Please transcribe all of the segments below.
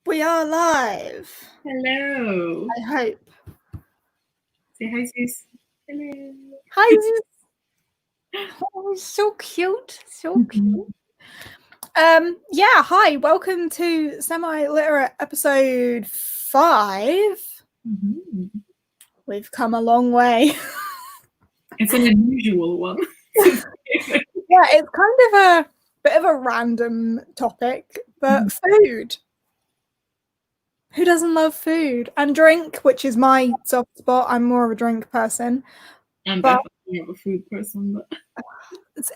We are live. Hello. I hope. Say hi, Zeus. Hello. Hi, Zeus. Oh, so cute. So cute. Yeah, hi. Welcome to Semi-Literate episode 5. We've come a long way. It's an unusual one. Yeah, it's kind of a bit of a random topic, but food. Who doesn't love food? And drink, which is my soft spot. I'm more of a drink person. I'm definitely not a food person, but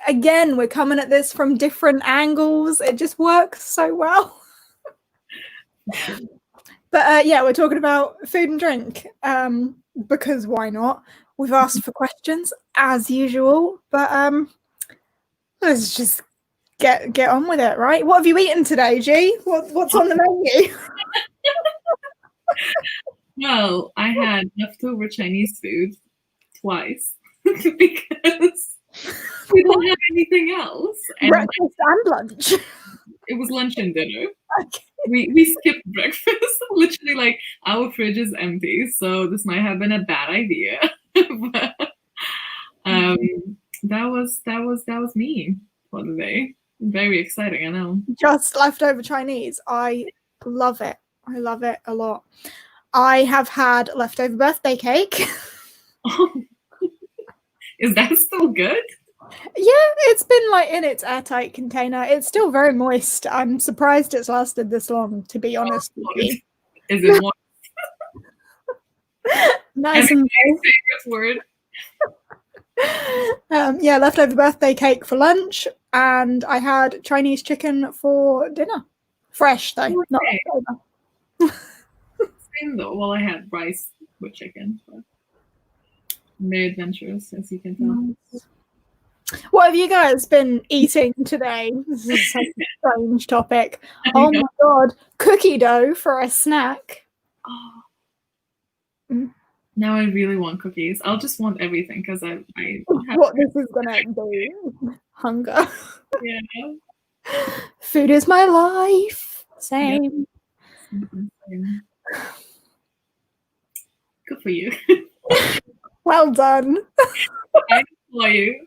again, we're coming at this from different angles. It just works so well. But yeah, we're talking about food and drink because why not? We've asked for questions as usual, but let's just get on with it, right? What have you eaten today, G? What's on the menu? Well, I had leftover Chinese food twice because we don't have anything else. And breakfast and lunch. It was lunch and dinner. Okay. We skipped breakfast. Literally, like, our fridge is empty, so this might have been a bad idea. But that was me for the day. Very exciting, I know. Just leftover Chinese. I love it. I love it a lot. I have had leftover birthday cake. Oh. Is that still good? Yeah, it's been like in its airtight container. It's still very moist. I'm surprised it's lasted this long, to be honest with you. Is it moist? Nice and favorite word. Yeah, leftover birthday cake for lunch, and I had Chinese chicken for dinner. Fresh though, not leftover. Same though. Well, I had rice with chicken. But very adventurous, as you can tell. What have you guys been eating today? This is such a strange topic. Oh my god, cookie dough for a snack. Oh. Now I really want cookies. I'll just want everything because I what this is gonna be hunger. Yeah. Food is my life. Same. Same. Good for you. Well done. I for you.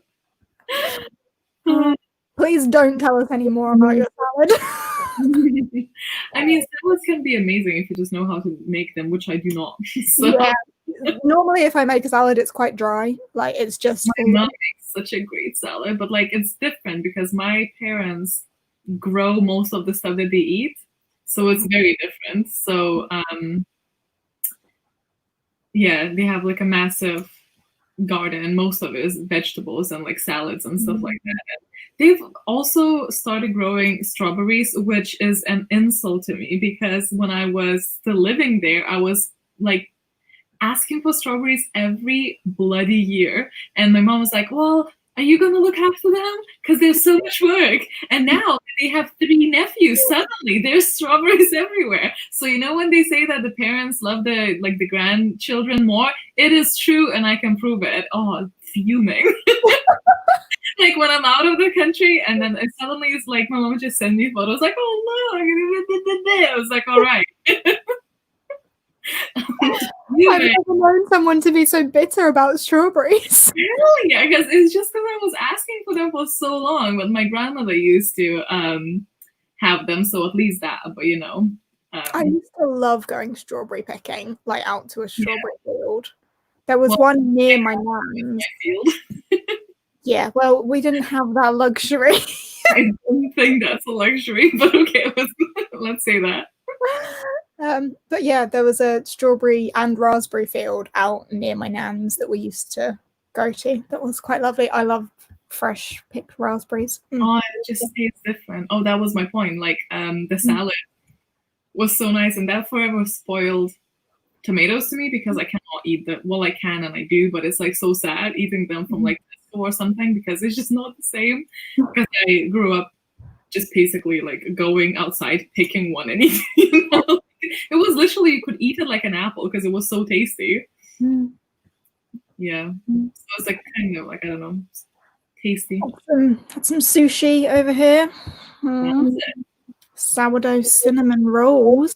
Please don't tell us any more about your salad. I mean, salads can be amazing if you just know how to make them, which I do not. So. Yeah. Normally, if I make a salad, it's quite dry. Like, it's just. My mom makes such a great salad, but like it's different because my parents grow most of the stuff that they eat, so it's very different. So yeah, they have like a massive garden, and most of it is vegetables and like salads and stuff like that. And they've also started growing strawberries, which is an insult to me because when I was still living there, I was like asking for strawberries every bloody year. And my mom was like, well, are you going to look after them? Because there's so much work. And now they have 3 nephews. Suddenly there's strawberries everywhere. So, you know, when they say that the parents love the grandchildren more, it is true. And I can prove it. Oh, fuming. Like when I'm out of the country and then suddenly it's like my mom just sent me photos like, oh, look. I was like, all right. I've never known someone to be so bitter about strawberries. Really? Yeah, because it's just because I was asking for them for so long, but my grandmother used to have them, so at least that. But you know, I used to love going strawberry picking, like out to a strawberry field. There was one near my nan's. Yeah, well, we didn't have that luxury. I don't think that's a luxury, but okay, let's say that. But yeah, there was a strawberry and raspberry field out near my nan's that we used to go to. That was quite lovely. I love fresh picked raspberries. Oh, it just tastes different. Oh, that was my point. Like the salad was so nice, and that forever spoiled tomatoes to me because I cannot eat them. Well, I can and I do, but it's like so sad eating them from like Tesco or something because it's just not the same. Because I grew up just basically like going outside picking one and eating. You know? It was literally you could eat it like an apple because it was so tasty. Yeah, so it's like kind of like I don't know, tasty. Had some sushi over here. Sourdough cinnamon rolls.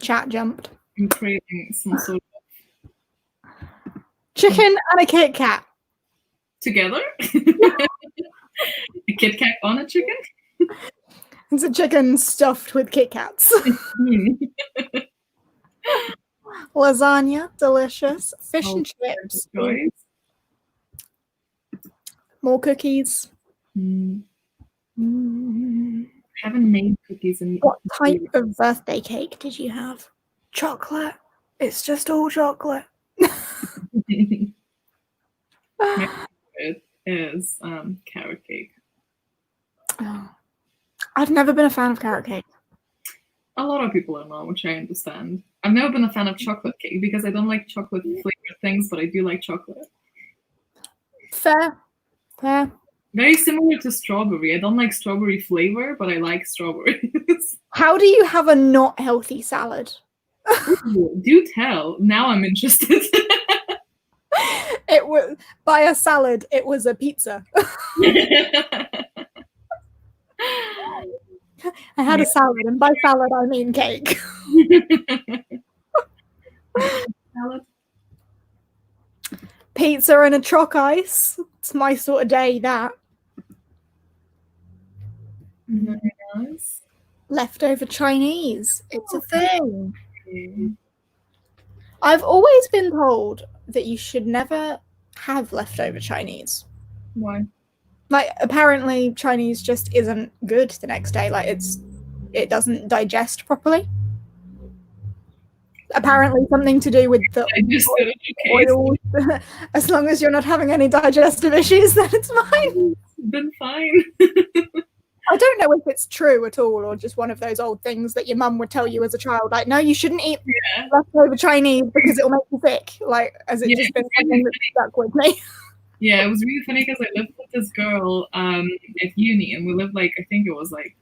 Chat jumped. I'm creating some sort of Chicken and a Kit Kat. together. A Kit Kat on a chicken. It's a chicken stuffed with Kit Kats. Lasagna, delicious. Fish and chips. More cookies. Haven't made cookies in. What type of birthday cake did you have? Chocolate. It's just all chocolate. My favorite is carrot cake. Oh. I've never been a fan of carrot cake. A lot of people are not, which I understand. I've never been a fan of chocolate cake because I don't like chocolate flavored things, but I do like chocolate. Fair. Very similar to strawberry. I don't like strawberry flavor, but I like strawberries. How do you have a not healthy salad? Ooh, do tell. Now I'm interested. It was by a salad. It was a pizza. I had a salad, and by salad I mean cake. Salad. Pizza and a chalk ice. It's my sort of day, that. Very nice. Leftover Chinese. It's a thing. I've always been told that you should never have leftover Chinese. Why? Like, apparently Chinese just isn't good the next day. Like, it doesn't digest properly. Apparently something to do with the oil. As long as you're not having any digestive issues, then it's fine. It's been fine. I don't know if it's true at all, or just one of those old things that your mum would tell you as a child, like, no, you shouldn't eat leftover Chinese because it'll make you sick. Like, has it just been something that stuck with me? Yeah, it was really funny because I lived with this girl at uni, and we lived like, I think it was like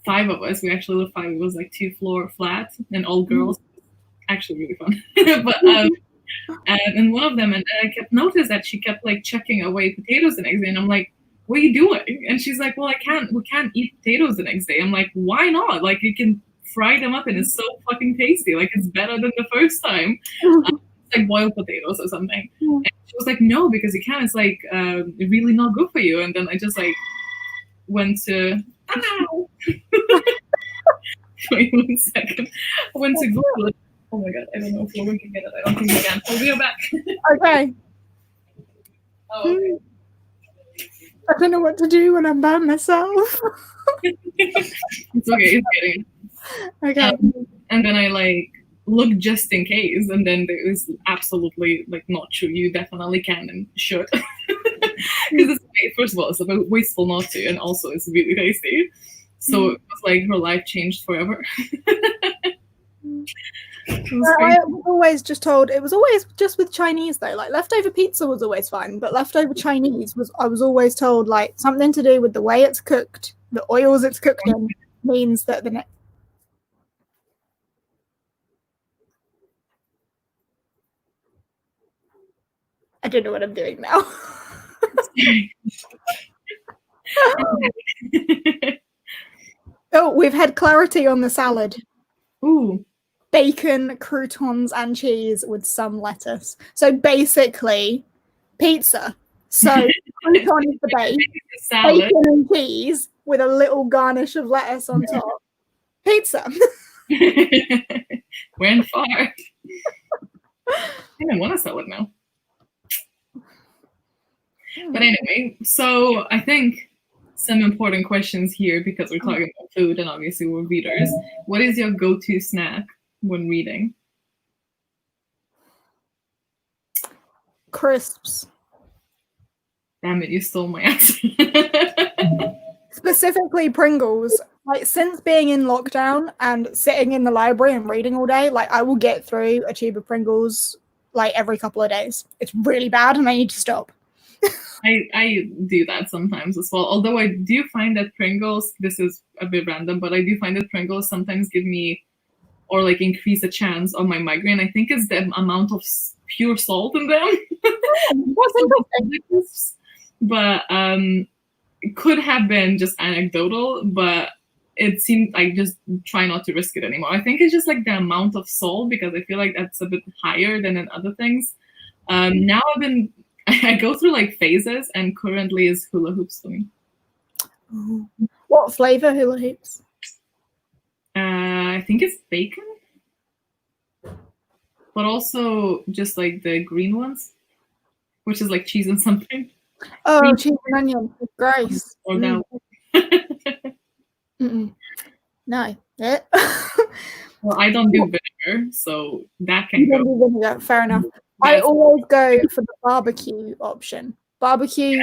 5 of us. We actually lived 5. It was like 2-floor flat and all girls. Actually really fun. But and one of them, and I kept noticed that she kept like chucking away potatoes the next day, and I'm like, what are you doing? And she's like, well, we can't eat potatoes the next day. I'm like, why not? Like, you can fry them up and it's so fucking tasty. Like, it's better than the first time. It's like boiled potatoes or something. And she was like, no, because you can't. It's like really not good for you. And then I just like went to wait 1 second. I went to Google it. Oh my god, I don't know if we can get it. I don't think we can. We'll be back. Okay. Oh, okay. I don't know what to do when I'm by myself. It's okay, it's getting. Okay. And then I like looked just in case, and then there is absolutely like not true. You definitely can and should. Because first of all, it's a bit wasteful not to, and also it's really tasty. So it was like her life changed forever. I was always just told, it was always just with Chinese though, like leftover pizza was always fine, but leftover Chinese I was always told like something to do with the way it's cooked, the oils it's cooked in, means that the next. I don't know what I'm doing now. Oh, we've had clarity on the salad. Ooh. Bacon, croutons, and cheese with some lettuce. So basically, pizza. So crouton is the base, bacon and cheese with a little garnish of lettuce on top. Pizza. Went far. I don't want a salad now. But anyway, so I think some important questions here because we're talking about food and obviously we're readers. What is your go-to snack when reading? Crisps. Damn it, you stole my answer. Specifically Pringles. Like, since being in lockdown and sitting in the library and reading all day, like, I will get through a tube of Pringles like every couple of days. It's really bad and I need to stop. I do that sometimes as well. Although I do find that Pringles, this is a bit random, but I do find that Pringles sometimes give me or like increase the chance of my migraine. I think it's the amount of pure salt in them. But it could have been just anecdotal, but it seemed I just try not to risk it anymore. I think it's just like the amount of salt, because I feel like that's a bit higher than in other things. Now I go through like phases, and currently is hula hoops for me. What flavor hula hoops? I think it's bacon, but also just like the green ones, which is like cheese and something. Oh, cheese and onion. Gross. Or that No. Well, I don't do vinegar, so that can go. Vinegar. Fair enough. I always go for the barbecue option. Barbecue,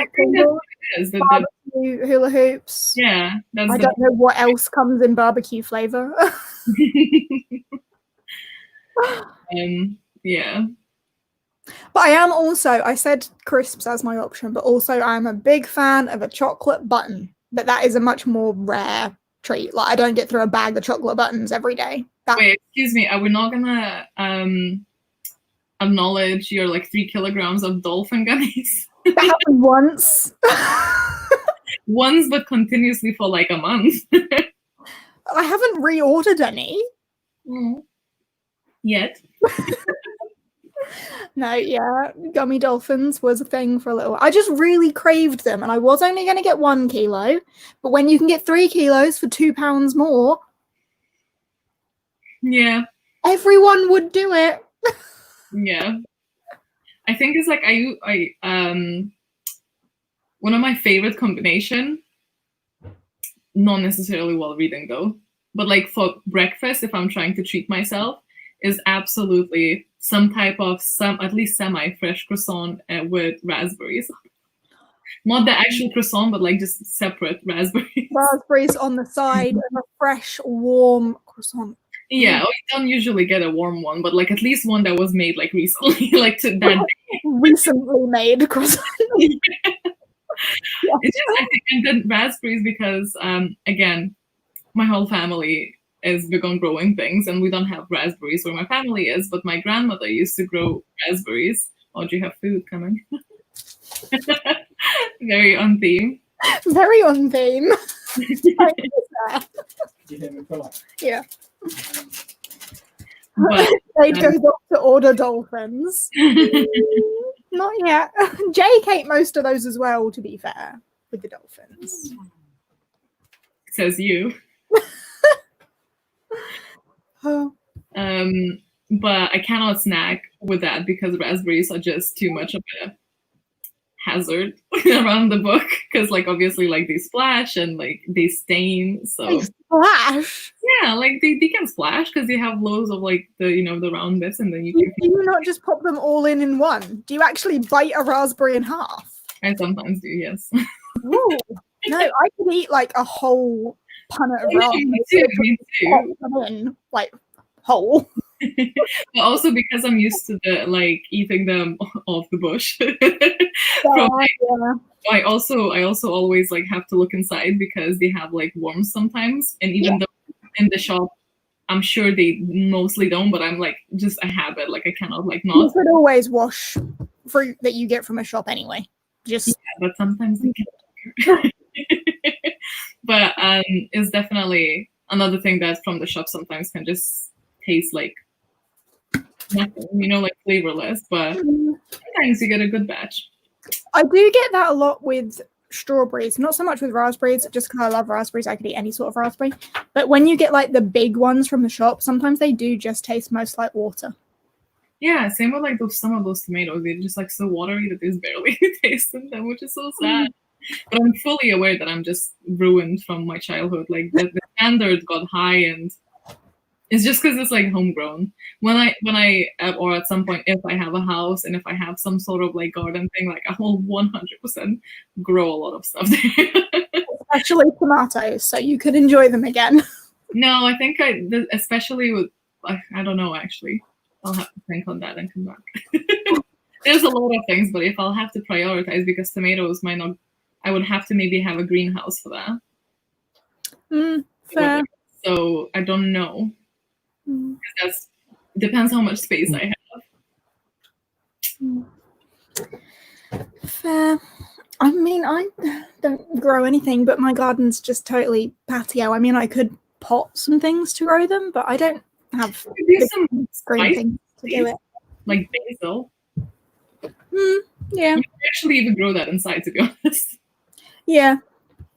barbecue hula hoops. Yeah, I don't know what else comes in barbecue flavor. Yeah. But I am also, I said crisps as my option, but also I'm a big fan of a chocolate button. But that is a much more rare treat. Like I don't get through a bag of chocolate buttons every day. Wait, excuse me. Are we not gonna acknowledge your like 3 kilograms of dolphin gummies? That happened once. Once, but continuously for like a month. I haven't reordered any. Yet. No, yeah, gummy dolphins was a thing for a little while. I just really craved them, and I was only going to get 1 kilo, but when you can get 3 kilos for £2 more, yeah, everyone would do it. Yeah, I think it's like one of my favorite combination, not necessarily while reading though, but like for breakfast, if I'm trying to treat myself, is absolutely some type of at least semi-fresh croissant with raspberries. Not the actual croissant, but like just separate raspberries. Raspberries on the side of a fresh, warm croissant. Yeah, we don't usually get a warm one, but like at least one that was made like recently, like to that day. Recently made croissant. Yeah. It's just, I think, and then raspberries because again, my whole family is big on growing things, and we don't have raspberries where my family is, but my grandmother used to grow raspberries. Oh, do you have food coming? Very on theme. Very on theme. Yeah. But they'd go to order dolphins. Not yet. Jake ate most of those as well, to be fair, with the dolphins. Says you. Oh. But I cannot snack with that because raspberries are just too much of a hazard around the book, because like obviously like they splash and like they stain. So they splash? Yeah, like they can splash because they have loads of like the the round bits, and then you can. Do you not just pop them all in one? Do you actually bite a raspberry in half? I sometimes do, yes. Ooh. No, I could eat like a whole punnet of raspberries. Me too. In, like whole. But also because I'm used to the like eating them off the bush. I also always like have to look inside because they have like worms sometimes, and even though in the shop I'm sure they mostly don't, but I'm like just a habit, like I cannot like not. You could always wash fruit that you get from a shop anyway. Just but sometimes they can't. But it's definitely another thing that from the shop sometimes can just taste like nothing, like flavorless, but sometimes you get a good batch. I do get that a lot with strawberries, not so much with raspberries, just because I love raspberries. I could eat any sort of raspberry. But when you get like the big ones from the shop, sometimes they do just taste most like water. Yeah, same with like some of those tomatoes. They're just like so watery that there's barely taste in them, which is so sad. But I'm fully aware that I'm just ruined from my childhood. Like the standard got high, and it's just because it's like homegrown. When I or at some point, if I have a house and if I have some sort of like garden thing, like I will 100% grow a lot of stuff there. Especially tomatoes, so you could enjoy them again. No, I think especially with I don't know actually. I'll have to think on that and come back. There's a lot of things, but if I'll have to prioritize, because tomatoes might not, I would have to maybe have a greenhouse for that. Fair. So I don't know. That's depends how much space I have. Fair. I mean, I don't grow anything, but my garden's just totally patio. I mean, I could pot some things to grow them, but I don't have There's some green spice things to do it. like basil. Yeah. You can actually even grow that inside, to be honest. Yeah.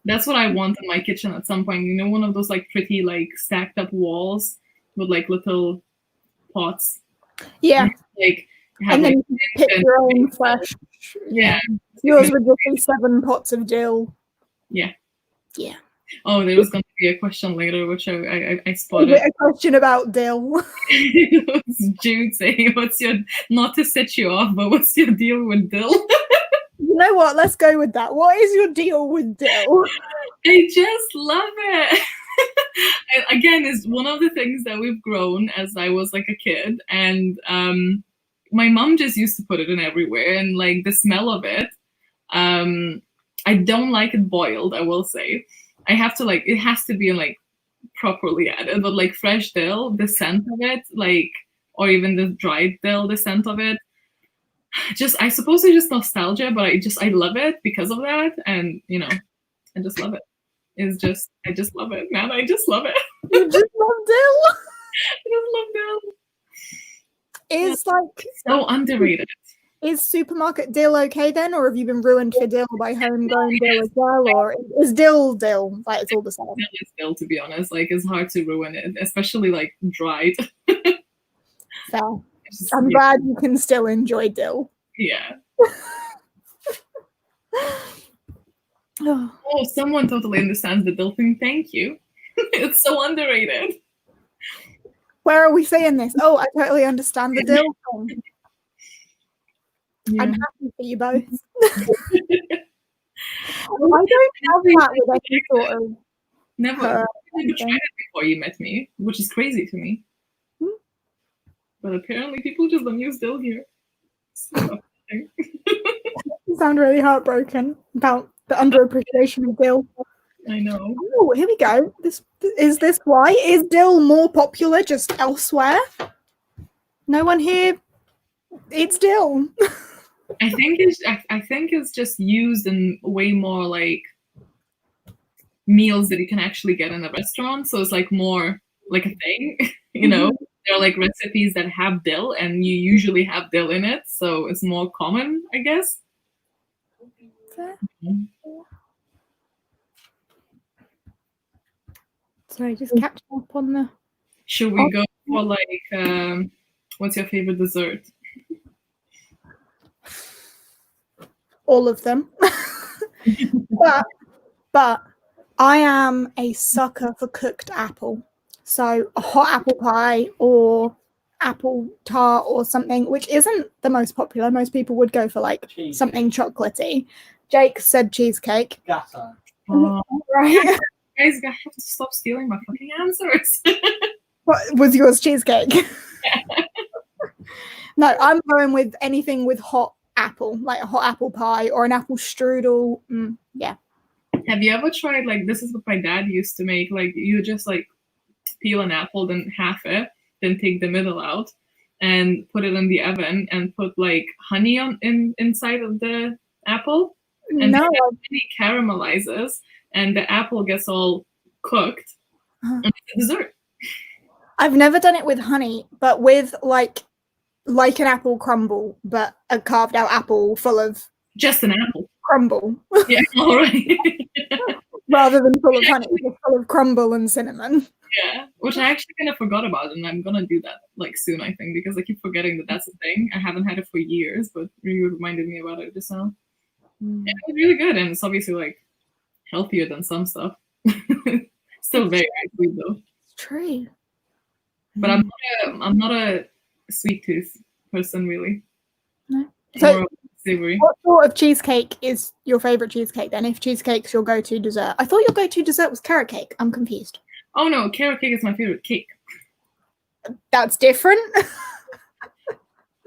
That's what I want in my kitchen at some point. You know, one of those like pretty like stacked up walls with like little pots. Yeah. Like have, And then like, you can pick your own fresh. Yeah. Yours would just be 7 pots of dill. Yeah. Yeah. Oh, there was going to be a question later, which I spotted. Is it a question about dill? It was Jude saying, "What's your, not to set you off, but what's your deal with dill?" You know what? Let's go with that. What is your deal with dill? I just love it. Again, it's one of the things that we've grown as I was like a kid, and my mom just used to put it in everywhere, and like the smell of it. I don't like it boiled, I will say. I have to like, it has to be like properly added, but like fresh dill, the scent of it, like, or even the dried dill, the scent of it, just, I suppose it's just nostalgia, but I love it because of that. And you know, I just love it. It's just, I just love it, man. I just love it. You just love dill? I just love dill. Is like so underrated. Is supermarket dill okay then, or have you been ruined for dill by homegrown dill as well, or is dill? Like it's all the same? Dill is dill, to be honest. Like it's hard to ruin it, especially like dried. Fair. I'm glad you can still enjoy dill. Yeah. Oh, someone totally understands the dill thing. Thank you. It's so underrated. Where are we saying this? Oh, I totally understand the dill thing. Yeah. I'm happy for you both. I don't have that with any sort of. Never tried it before you met me, which is crazy to me. But apparently people just don't use dill here. You sound really heartbroken about the underappreciation of dill. I know. Oh, here we go. Is this why? Is dill more popular just elsewhere? No one here eats dill. I think it's just used in way more like meals that you can actually get in a restaurant. So it's like more like a thing, you know. There are like recipes that have dill, and you usually have dill in it, so it's more common, I guess. Sorry, just catching up on the. Should we go for like what's your favorite dessert? All of them. but I am a sucker for cooked apple. So a hot apple pie or apple tart or something, which isn't the most popular. Most people would go for like something chocolatey. Jake said cheesecake. Right. Guys, I have to stop stealing my fucking answers. What was yours? Cheesecake. No, I'm going with anything with hot apple, like a hot apple pie or an apple strudel. Yeah. Have you ever tried, like, this is what my dad used to make, like you just like peel an apple, then half it, then take the middle out and put it in the oven and put like honey inside of the apple, and then honey caramelizes and the apple gets all cooked, and it's a dessert. I've never done it with honey, but with like an apple crumble, but a carved out apple full of just an apple crumble. Yeah, all right. Rather than full of honey, just full of crumble and cinnamon. Yeah, which I actually kind of forgot about, and I'm gonna do that like soon, I think, because I keep forgetting that that's a thing. I haven't had it for years, but you reminded me about it just now. Yeah, it's really good, and it's obviously like healthier than some stuff. Still very sweet though. It's true. But I'm not a sweet tooth person, really. No. So savory. What sort of cheesecake is your favorite cheesecake then? If cheesecake's your go-to dessert, I thought your go-to dessert was carrot cake. I'm confused. Oh no, carrot cake is my favorite cake. That's different.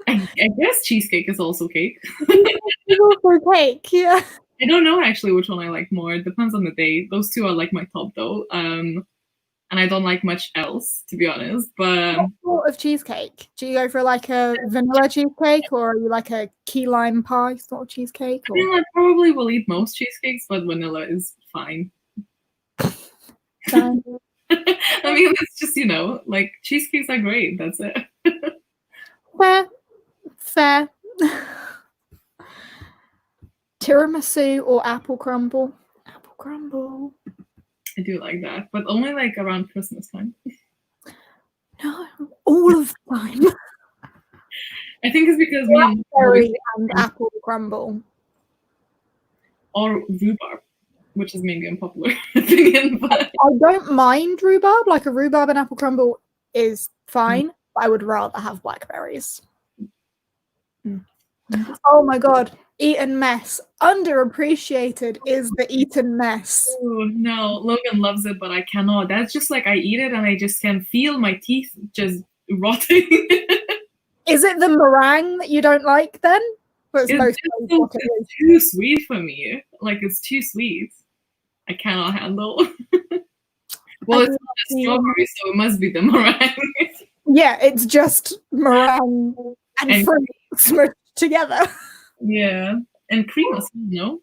I guess cheesecake is also cake. It's also cake, yeah. I don't know actually which one I like more. It depends on the day. Those two are like my top though. and I don't like much else, to be honest. But what sort of cheesecake? Do you go for like a vanilla cheesecake, or are you like a key lime pie sort of cheesecake? I think I probably will eat most cheesecakes, but vanilla is fine. I mean, it's just, like cheesecakes are great. That's it. Fair. Tiramisu or apple crumble? Apple crumble. I do like that, but only like around Christmas time. No, all of the time. I think it's because me and Blackberry and apple crumble. Or rhubarb, which is maybe unpopular opinion, but I don't mind rhubarb. Like a rhubarb and apple crumble is fine, but I would rather have blackberries. Oh my god, Eton mess. Underappreciated is the Eton mess. Oh, no, Logan loves it, but I cannot. That's just like I eat it and I just can feel my teeth just rotting. Is it the meringue that you don't like then? It's too sweet for me. Like, it's too sweet. I cannot handle. Well, it's not a strawberry, so it must be the meringue. Yeah, it's just meringue and fruit smushed together. Yeah, and cream as well,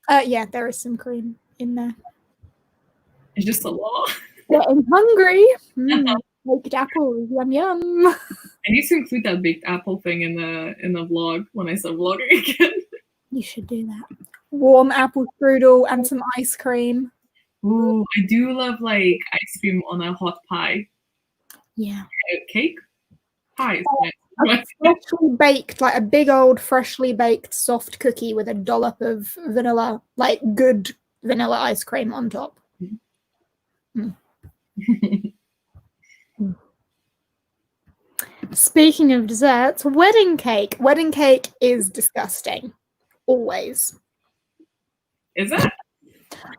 no? Yeah, there is some cream in there. It's just a lot. Getting hungry. Baked apple, yum yum. I need to include that baked apple thing in the vlog when I start vlogging again. You should do that. Warm apple strudel and some ice cream. Ooh, I do love like ice cream on a hot pie. Yeah. Cake? Pie. Freshly baked, like a big old freshly baked soft cookie with a dollop of vanilla, like good vanilla ice cream on top. Speaking of desserts, wedding cake. Wedding cake is disgusting. Always. Is it?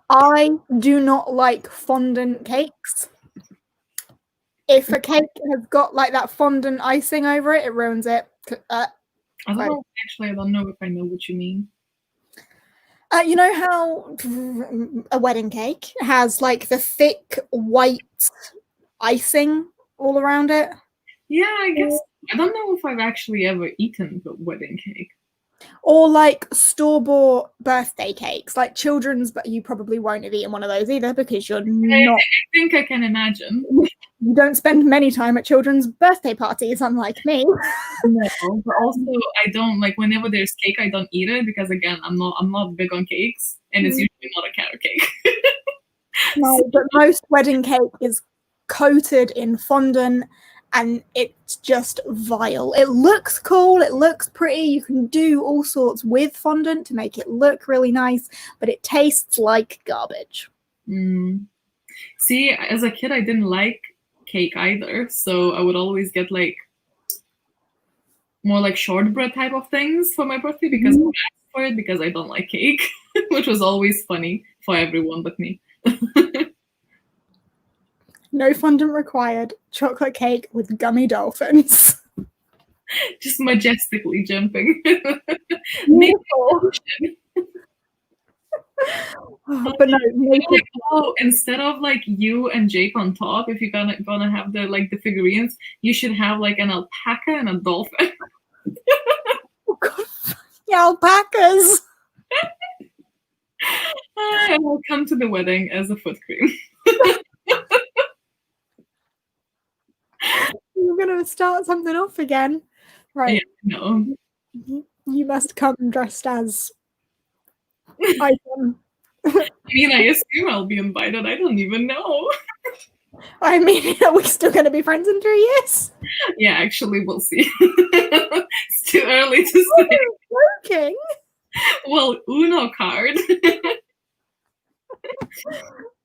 I do not like fondant cakes. If a cake has got like that fondant icing over it, it ruins it. I don't know. Actually, I don't know if I know what you mean. You know how a wedding cake has like the thick white icing all around it? Yeah, I guess. I don't know if I've actually ever eaten the wedding cake. Or like store-bought birthday cakes, like children's, but you probably won't have eaten one of those either because you're not. I think I can imagine. You don't spend many time at children's birthday parties, unlike me. No, but also I don't like whenever there's cake, I don't eat it because again, I'm not big on cakes, and it's usually not a carrot cake. No, but most wedding cake is coated in fondant. And it's just vile. It looks cool, it looks pretty, you can do all sorts with fondant to make it look really nice, but it tastes like garbage. See, as a kid, I didn't like cake either, so I would always get like more like shortbread type of things for my birthday because I asked for it because I don't like cake, which was always funny for everyone but me. No fondant required. Chocolate cake with gummy dolphins. Just majestically jumping. But no, like, instead of like you and Jake on top, if you're gonna have the figurines, you should have like an alpaca and a dolphin. Oh God, yeah, alpacas. And I'll come to the wedding as a foot cream. You're gonna start something off again, right? Yeah, no. You must come dressed as Item. I mean, I assume I'll be invited. I don't even know. I mean, are we still going to be friends in 3 years? Yeah, actually, we'll see. It's too early to say. Joking. Well, Uno card.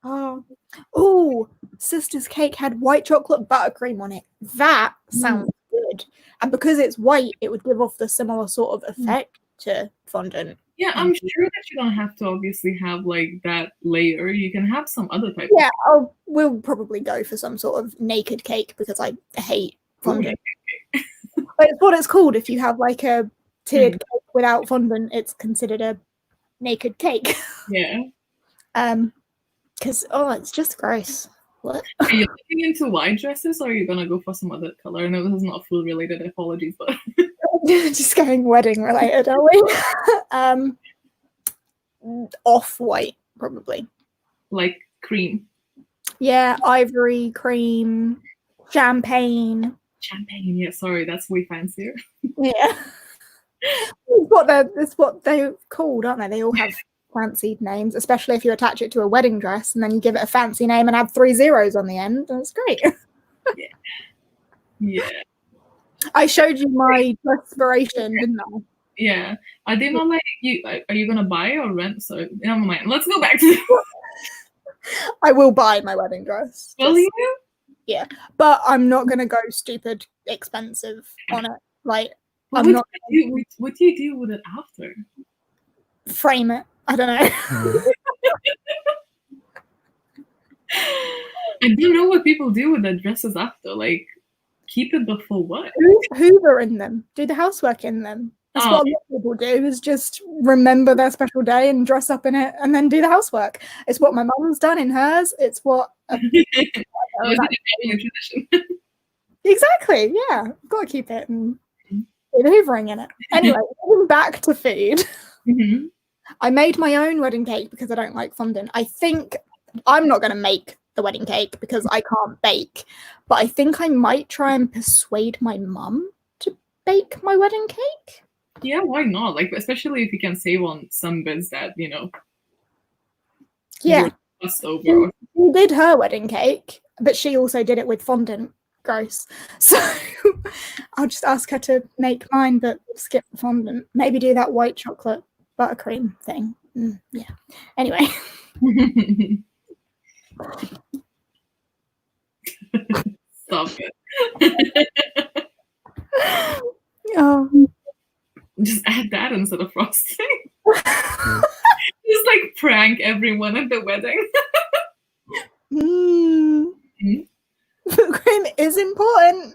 Oh, Sister's cake had white chocolate buttercream on it. That sounds good. And because it's white, it would give off the similar sort of effect to fondant. Yeah, I'm sure that you don't have to obviously have like that layer. You can have some other type. Yeah, we'll probably go for some sort of naked cake because I hate fondant. But it's what it's called. If you have like a tiered cake without fondant, it's considered a naked cake. Yeah. Because it's just gross. What? Are you looking into white dresses, or are you gonna go for some other color? I know this is not food related. Apologies, but Just going wedding related, are we? Off-white, probably. like cream. Yeah, ivory, cream, champagne. Champagne, yeah, sorry, that's way fancier. Yeah. It's what they're called, aren't they? They all have fancied names, especially if you attach it to a wedding dress and then you give it a fancy name and add 3 zeros on the end. That's great. Yeah. Yeah. I showed you my desperation, didn't I? Yeah. Are they not like you? Are you gonna buy or rent? So never mind. Let's go back to. I will buy my wedding dress. Will you? Yeah, but I'm not gonna go stupid expensive on it. Like, what do you do with it after? Frame it. I don't know. I don't know what people do with the dresses after. Like, keep it before what? Hoover in them. Do the housework in them. That's what a lot of people do, is just remember their special day and dress up in it and then do the housework. It's what my mum's done in hers. It's what exactly, yeah. Got to keep it and do the hoovering in it. Anyway, going back to food. Mm-hmm. I made my own wedding cake because I don't like fondant. I think I'm not going to make the wedding cake because I can't bake, but I think I might try and persuade my mum to bake my wedding cake. Yeah, why not? Like, especially if you can save on some bits that, Yeah. Over. She did her wedding cake, but she also did it with fondant. Gross. So I'll just ask her to make mine, but skip the fondant. Maybe do that white chocolate buttercream thing. Yeah. Anyway. Stop it. Oh. Just add that instead of frosting. Just like prank everyone at the wedding. Cream is important.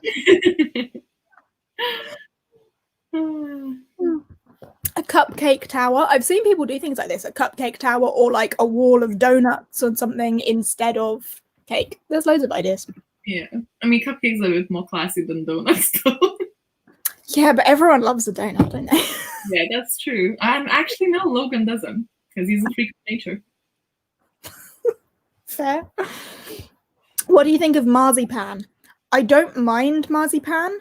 A cupcake tower. I've seen people do things like this, a cupcake tower or like a wall of donuts or something instead of cake. There's loads of ideas. Yeah. I mean, cupcakes are a bit more classy than donuts, though. Yeah, but everyone loves a donut, don't they? Yeah, that's true. Actually, no, Logan doesn't, because he's a freak of nature. Fair. What do you think of marzipan? I don't mind marzipan,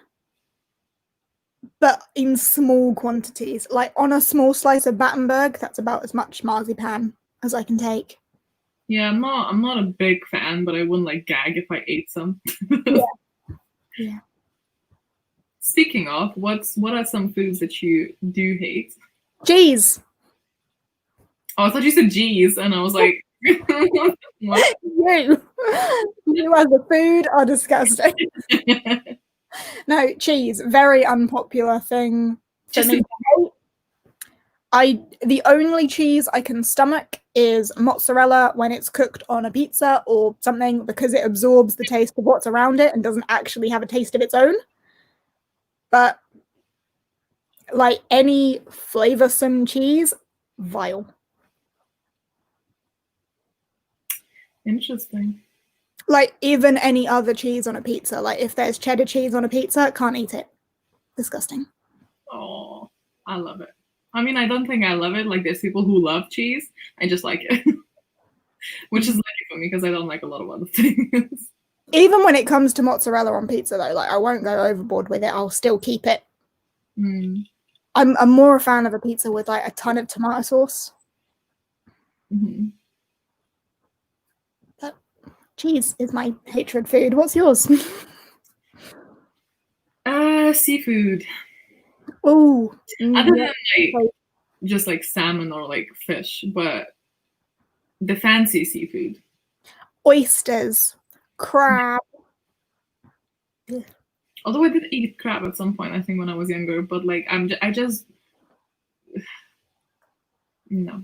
but in small quantities. Like on a small slice of Battenberg, that's about as much marzipan as I can take. Yeah, I'm not a big fan, but I wouldn't like gag if I ate some. Yeah. Speaking of, what are some foods that you do hate? Cheese. Oh, I thought you said G's, and I was like, what? You as a food are disgusting. No, cheese, very unpopular thing for me. The only cheese I can stomach is mozzarella when it's cooked on a pizza or something, because it absorbs the taste of what's around it and doesn't actually have a taste of its own. But like any flavorsome cheese, vile. Interesting. Like even any other cheese on a pizza, like if there's cheddar cheese on a pizza, can't eat it. Disgusting. Oh, I love it. I mean, I don't think I love it. Like, there's people who love cheese. I just like it. Which is lucky for me, because I don't like a lot of other things. Even when it comes to mozzarella on pizza, though, like I won't go overboard with it. I'll still keep it. I'm more a fan of a pizza with like a ton of tomato sauce. But cheese is my hatred food. What's yours? Seafood. Oh, other than like just like salmon or like fish, but the fancy seafood. Oysters, crab. Although I did eat crab at some point, I think when I was younger, but like I just no.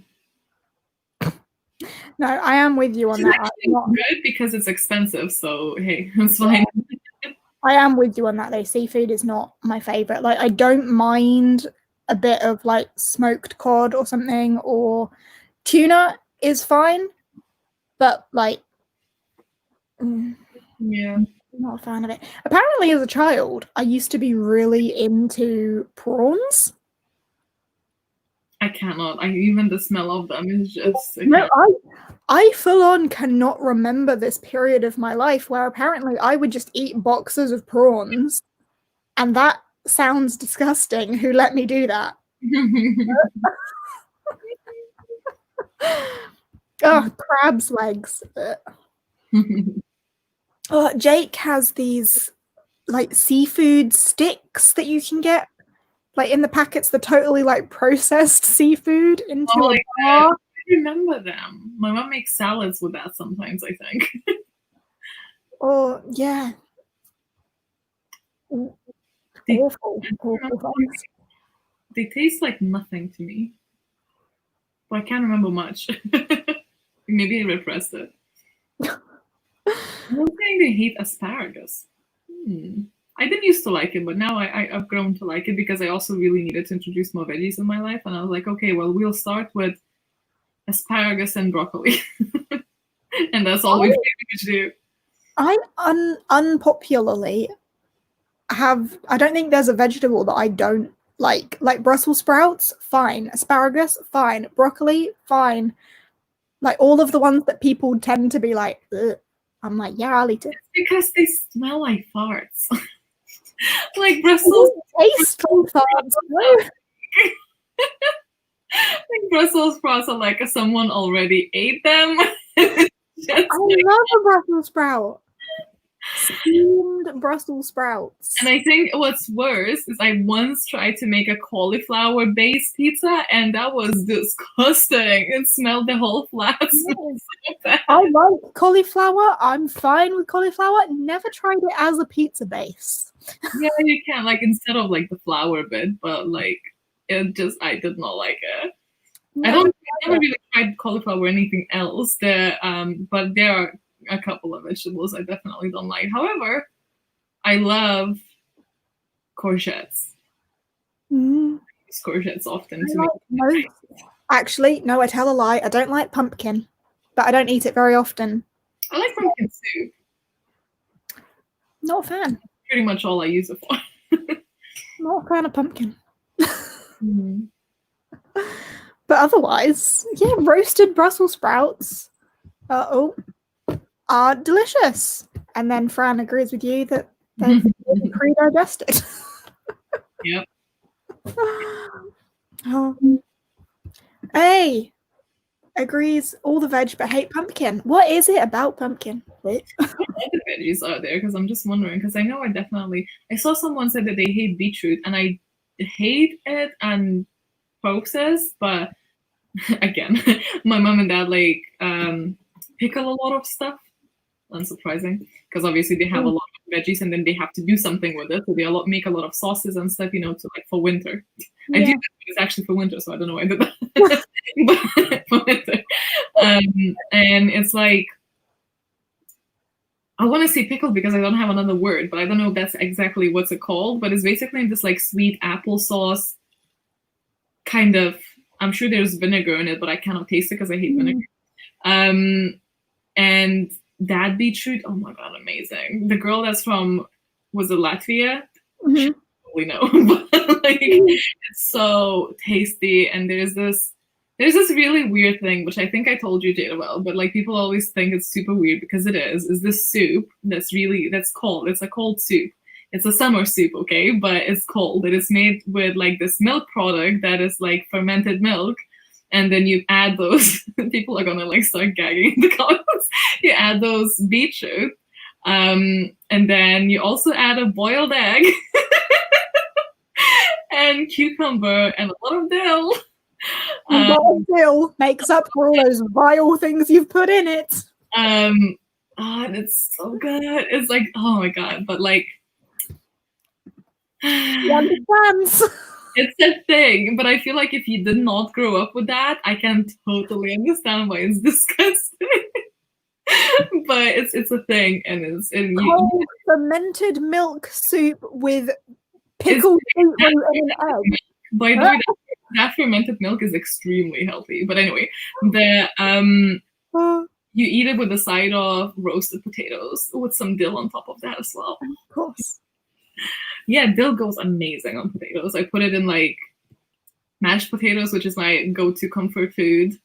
No, I am with you on that. It's not good because it's expensive, so hey, it's fine. I am with you on that though. Seafood is not my favorite. Like I don't mind a bit of like smoked cod or something, or tuna is fine. but like, Yeah. not a fan of it. Apparently, as a child, I used to be really into prawns. I cannot. Even the smell of them is just. No, I full on cannot remember this period of my life where apparently I would just eat boxes of prawns, and that sounds disgusting. Who let me do that? Oh, crab's legs. Oh, Jake has these like seafood sticks that you can get like in the packets, the totally like processed seafood into a bar. I remember them. My mom makes salads with that sometimes, I think. Oh yeah. Awful things. They taste like nothing to me. But I can't remember much. Maybe I repressed it. I'm saying they hate asparagus. I didn't used to like it, but now I've grown to like it because I also really needed to introduce more veggies in my life. And I was like, okay, well, we'll start with asparagus and broccoli. And that's all we do. I unpopularly I don't think there's a vegetable that I don't like. Like Brussels sprouts, fine. Asparagus, fine. Broccoli, fine. Like all of the ones that people tend to be like, ugh. I'm like, yeah, I'll eat it. It's because they smell like farts. Like Brussels taste like farts. Like Brussels sprouts are like someone already ate them. I love a Brussels sprout. Steamed Brussels sprouts. And I think what's worse is I once tried to make a cauliflower-based pizza, and that was disgusting. It smelled the whole flat. Yes. I like cauliflower. I'm fine with cauliflower. Never tried it as a pizza base. Yeah, you can, like, instead of like the flour bit, but like I did not like it. I never really tried cauliflower or anything else. But there are a couple of vegetables I definitely don't like. However, I love courgettes. I use courgettes often to make. Actually, no, I tell a lie. I don't like pumpkin, but I don't eat it very often. I like pumpkin soup. Not a fan. Pretty much all I use it for. Not a fan of pumpkin. But otherwise, yeah, roasted Brussels sprouts are delicious. And then Fran agrees with you that they're pre-digested. Yep. Hey, agrees all the veg but hate pumpkin. What is it about pumpkin? What other veggies are there? Because I'm just wondering. Because I know I saw someone said that they hate beetroot, and I hate it and processed, but again, my mom and dad like pickle a lot of stuff. Unsurprising, because obviously they have a lot of veggies, and then they have to do something with it. So they make a lot of sauces and stuff, to like for winter. Yeah. I do that, but it's actually for winter, so I don't know why I did that. But for winter, and it's like I want to say pickle because I don't have another word, but I don't know if that's exactly what's it called. But it's basically this like sweet applesauce kind of. I'm sure there's vinegar in it, but I cannot taste it because I hate vinegar. And that beetroot, oh my god, amazing! The girl that's from was it Latvia? She probably know, but like it's so tasty. And there's this really weird thing, which I think I told you, Jada, well, but like people always think it's super weird because it is this soup that's cold. It's a cold soup. It's a summer soup, okay, but it's cold. It is made with like this milk product that is like fermented milk. And then you add those, people are gonna like start gagging in the comments. You add those beetroot, and then you also add a boiled egg, and cucumber, and a lot of dill. Dill makes up for all those vile things you've put in it. And it's so good. It's like, oh my god, but like, he understands. It's a thing, but I feel like if you did not grow up with that, I can totally understand why it's disgusting. But it's a thing, and it's cold fermented milk soup with pickled beetroot and an egg. By the way, that fermented milk is extremely healthy. But anyway, You eat it with a side of roasted potatoes with some dill on top of that as well. Of course. Yeah, dill goes amazing on potatoes. I put it in like mashed potatoes, which is my go-to comfort food.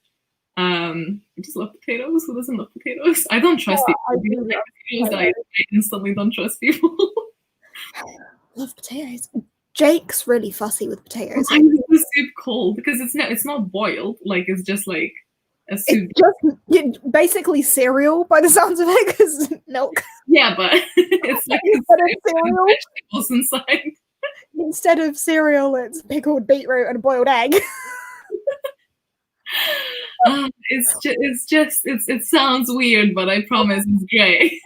I just love potatoes. Who doesn't love potatoes? I don't trust people. I People do like love potatoes, I instantly don't trust people. Love potatoes. Jake's really fussy with potatoes. Why is the soup cold? Because it's not boiled. Like it's just like a soup. It's just basically cereal by the sounds of it, because milk. Yeah, but it's like vegetables inside. Instead of cereal, it's pickled beetroot and a boiled egg. It sounds weird, but I promise it's great.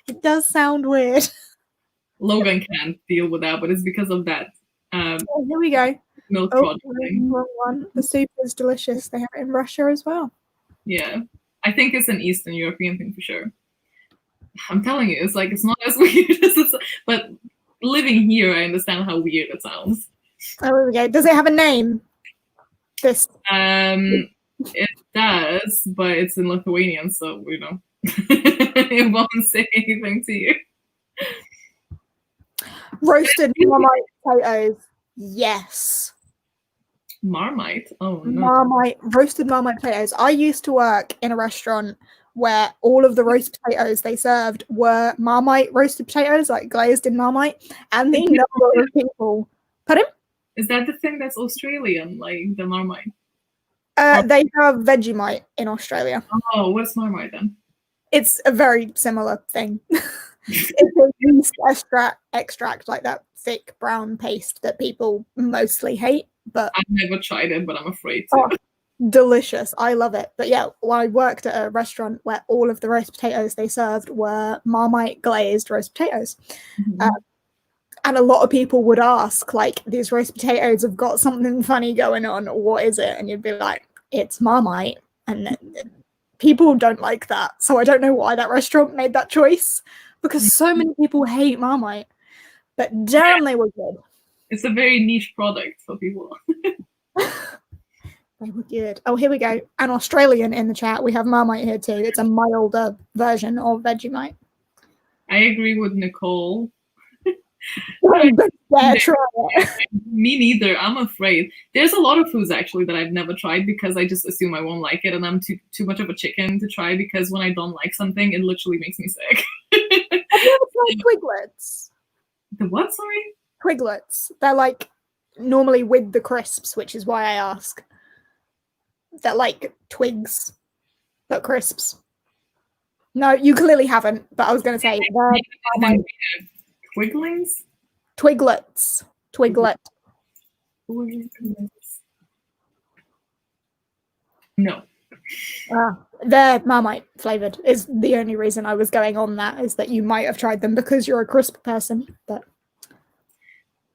It does sound weird. Logan can't deal with that, but it's because of that. Here we go. Milk product thing. Wrong one. The soup is delicious. They have it in Russia as well. Yeah, I think it's an Eastern European thing for sure. I'm telling you, it's like it's not as weird as it's. But living here, I understand how weird it sounds. Oh, here we go. Does it have a name? This. It does, but it's in Lithuanian, so you know, it won't say anything to you. Roasted Marmite potatoes. Yes. Marmite? Oh no. Marmite, roasted Marmite potatoes. I used to work in a restaurant where all of the roast potatoes they served were Marmite roasted potatoes, like glazed in Marmite. And the number of people. Pardon? Is that the thing that's Australian, like the Marmite? They have Vegemite in Australia. Oh, what's Marmite then? It's a very similar thing. It's a yeast extract, like that thick brown paste that people mostly hate. But I've never tried it, but I'm afraid to. Oh, delicious. I love it. But yeah, I worked at a restaurant where all of the roast potatoes they served were Marmite glazed roast potatoes. Mm-hmm. And a lot of people would ask, like, these roast potatoes have got something funny going on. What is it? And you'd be like, it's Marmite. And people don't like that. So I don't know why that restaurant made that choice, because so many people hate Marmite. But damn, they were good. It's a very niche product for people. They were good. Oh, here we go. An Australian in the chat. We have Marmite here too. It's a milder version of Vegemite. I agree with Nicole. Yeah, try it. Me neither. I'm afraid. There's a lot of foods actually that I've never tried because I just assume I won't like it, and I'm too much of a chicken to try, because when I don't like something, it literally makes me sick. Have you ever tried Twiglets? The what? Sorry? Twiglets. They're like normally with the crisps, which is why I ask. They're like twigs, but crisps. No, you clearly haven't, but I was going to say they're Twiglings? Twiglets. Twiglet. No. They're Marmite flavored is the only reason I was going on that, is that you might have tried them because you're a crisp person, but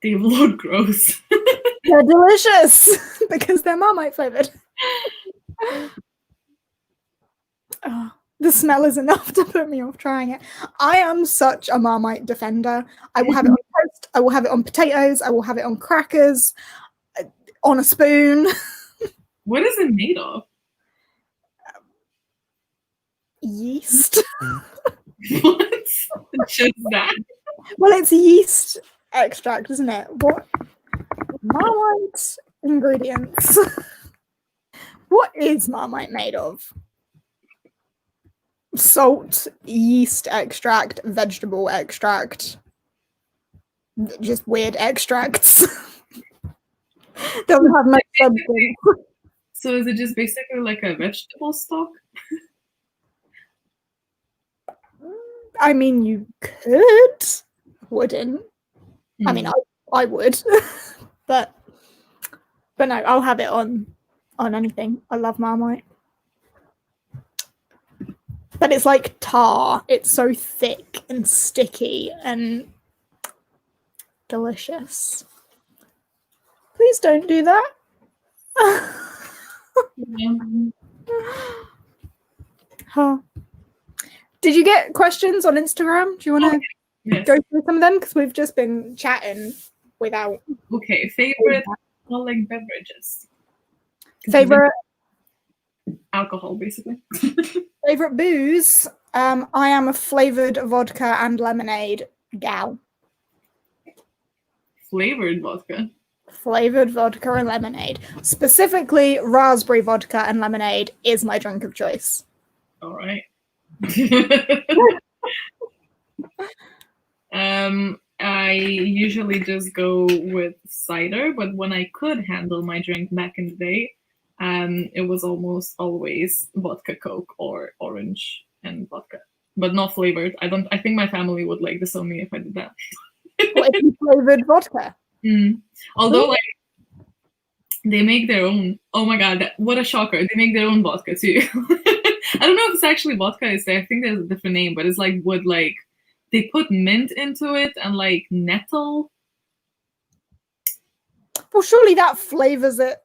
they look gross. They're delicious because they're Marmite flavored. Oh, the smell is enough to put me off trying it. I am such a Marmite defender. I will have it on toast. I will have it on potatoes. I will have it on crackers, on a spoon. What is it made of? Yeast. What? Just that? Well, it's yeast extract, isn't it? What? Marmite ingredients. What is Marmite made of? Salt, yeast extract, vegetable extract. Just weird extracts. Doesn't have much substance. So is it just basically like a vegetable stock? I mean, you could. Wouldn't. I mean, I would. but no, I'll have it on anything. I love Marmite. But it's like tar. It's so thick and sticky and delicious. Please don't do that. Huh. Did you get questions on Instagram? Do you want to go through some of them? Because we've just been chatting without. Okay, favorite alcoholic beverages. Favorite Alcohol, basically. Favorite booze? I am a flavored vodka and lemonade gal. Flavored vodka. Flavored vodka and lemonade. Specifically, raspberry vodka and lemonade is my drink of choice. All right. I usually just go with cider, but when I could handle my drink back in the day, it was almost always vodka Coke or orange and vodka, but not flavored. I think my family would like disown me if I did that. What if you flavored vodka? Although like they make their own. Oh my god, what a shocker! They make their own vodka too. I don't know if it's actually vodka. I think there's a different name, but it's like wood like. They put mint into it and like nettle. Well, surely that flavors it.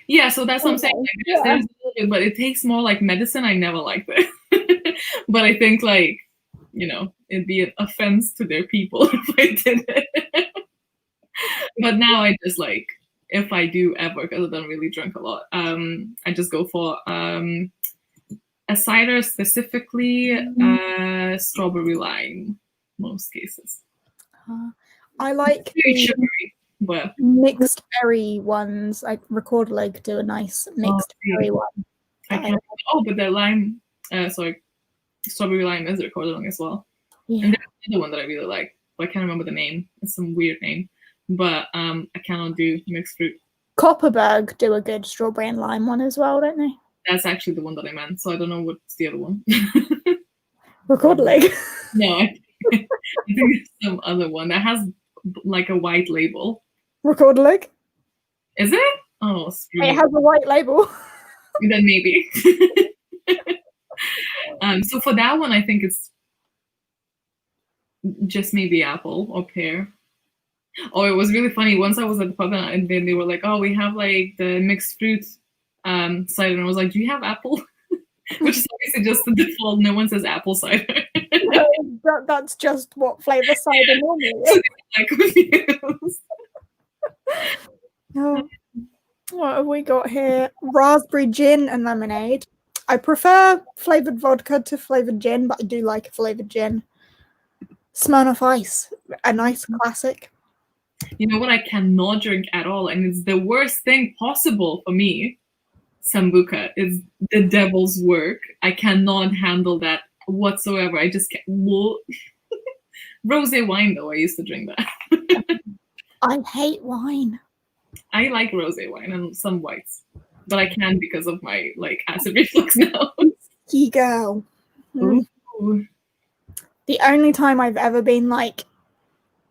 Yeah, so that's what I'm saying. Like, there's a little bit, but it tastes more like medicine. I never liked it. But I think like, it'd be an offense to their people if I did it. But now I just like, if I do ever, because I don't really drink a lot, I just go for a cider, specifically strawberry lime, most cases. I like sugary, but mixed berry ones. Like Record Leg do a nice mixed berry one. But the lime, strawberry lime is recorded on as well. Yeah. And there's another one that I really like, but I can't remember the name. It's some weird name, but I cannot do mixed fruit. Copperberg do a good strawberry and lime one as well, don't they? That's actually the one that I meant, so I don't know what's the other one. Record Leg. No, I think it's some other one that has like a white label. Record Leg? Is it? Oh, it has a white label. Then maybe. So for that one, I think it's just maybe apple or pear. Oh, it was really funny. Once I was at the pub and then they were like, "Oh, we have like the mixed fruit cider," and I was like, "Do you have apple?" Which is obviously just the default. No one says apple cider. That's just what flavor cider normally is. Like confused. Oh, what have we got here? Raspberry gin and lemonade. I prefer flavored vodka to flavored gin, but I do like a flavored gin. Smirnoff Ice, a nice classic. You know what I cannot drink at all, and it's the worst thing possible for me. Sambuca is the devil's work. I cannot handle that whatsoever. I just can't. Rosé wine, though, I used to drink that. I hate wine. I like rosé wine and some whites, but I can't because of my like acid reflux now. Ski girl. Ooh. The only time I've ever been like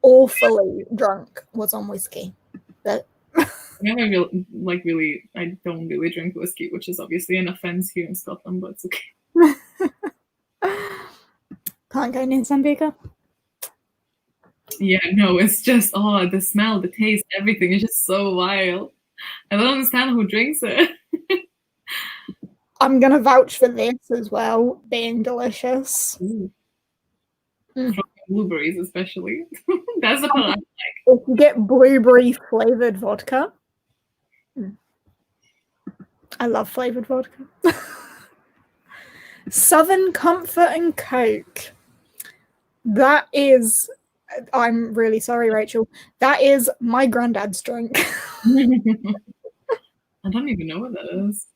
awfully drunk was on whiskey. But I don't really drink whiskey, which is obviously an offense here in Scotland, but it's okay. Can't go near Sambuca. Yeah, no, it's just the smell, the taste, everything is just so wild. I don't understand who drinks it. I'm gonna vouch for this as well, being delicious. From blueberries, especially. That's the part I like. If you get blueberry flavored vodka, I love flavored vodka. Southern Comfort and Coke. That is, I'm really sorry, Rachel. That is my granddad's drink. I don't even know what that is.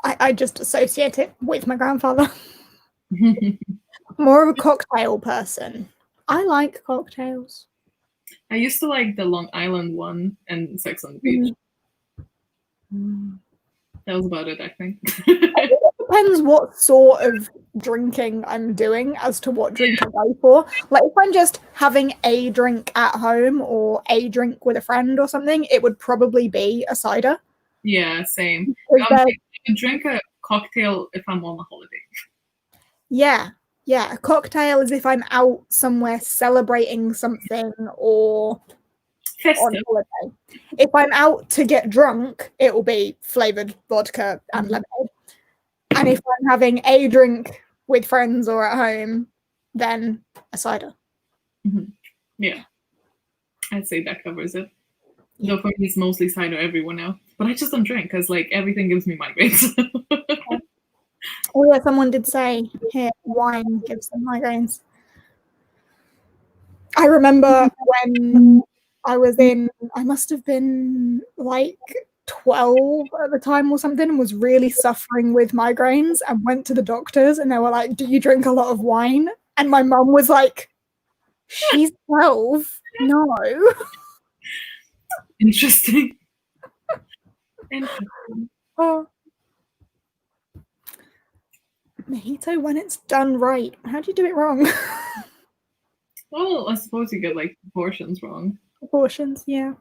I just associate it with my grandfather. More of a cocktail person. I like cocktails. I used to like the Long Island one and Sex on the Beach. That was about it, I think. It depends what sort of drinking I'm doing as to what drink I go for. Like if I'm just having a drink at home or a drink with a friend or something, it would probably be a cider. Yeah, same. I can drink a cocktail if I'm on a holiday. Yeah. A cocktail is if I'm out somewhere celebrating something or festive. On holiday. If I'm out to get drunk, it will be flavored vodka and lemonade. And if I'm having a drink with friends or at home, then a cider. Yeah, I'd say that covers it. Though for me, it's mostly cider everywhere now. but I just don't drink because like everything gives me migraines. Oh yeah, someone did say here wine gives them migraines. I remember when I must have been like 12 at the time or something, and was really suffering with migraines, and went to the doctors, and they were like, "Do you drink a lot of wine?" And my mum was like, "She's 12. No." Interesting. Interesting. Oh. Mojito when it's done right. How do you do it wrong? Well, I suppose you get like proportions wrong. Proportions, yeah.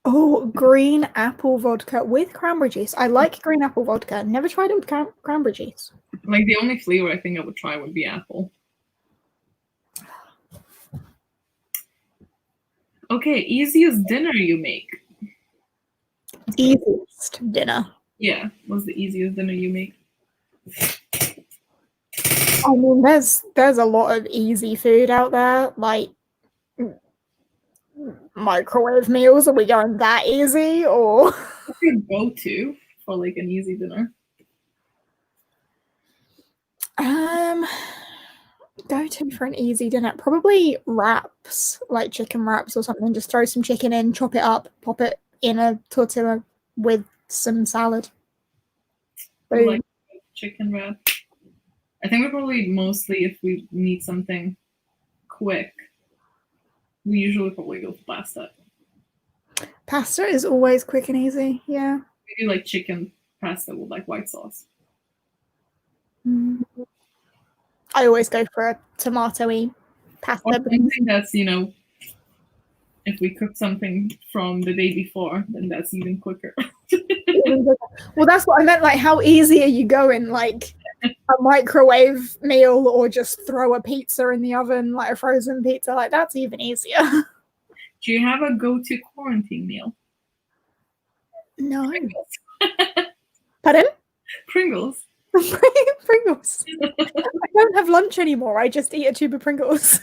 Oh, green apple vodka with cranberry juice. I like green apple vodka. Never tried it with cranberry juice. Like the only flavor I think I would try would be apple. Okay, easiest dinner you make. Easiest dinner. Yeah, what's the easiest dinner you make? I mean, there's a lot of easy food out there, like microwave meals. Are we going that easy, or What's your go-to for like an easy dinner? go to for an easy dinner? Probably wraps, like chicken wraps or something. Just throw some chicken in, chop it up, pop it in a tortilla with some salad. We like chicken wrap. I think we probably mostly, if we need something quick, we usually probably go for pasta. Pasta is always quick and easy. Yeah. We do like chicken pasta with like white sauce. I always go for a tomato-y pasta. Or something that's, you know, if we cook something from the day before, then that's even quicker. Well, that's what I meant. Like, how easy are you going? Like a microwave meal, or just throw a pizza in the oven, like a frozen pizza? Like, that's even easier. Do you have a go-to quarantine meal? No. Pringles. Pardon? Pringles. Pringles. I don't have lunch anymore. I just eat a tube of Pringles.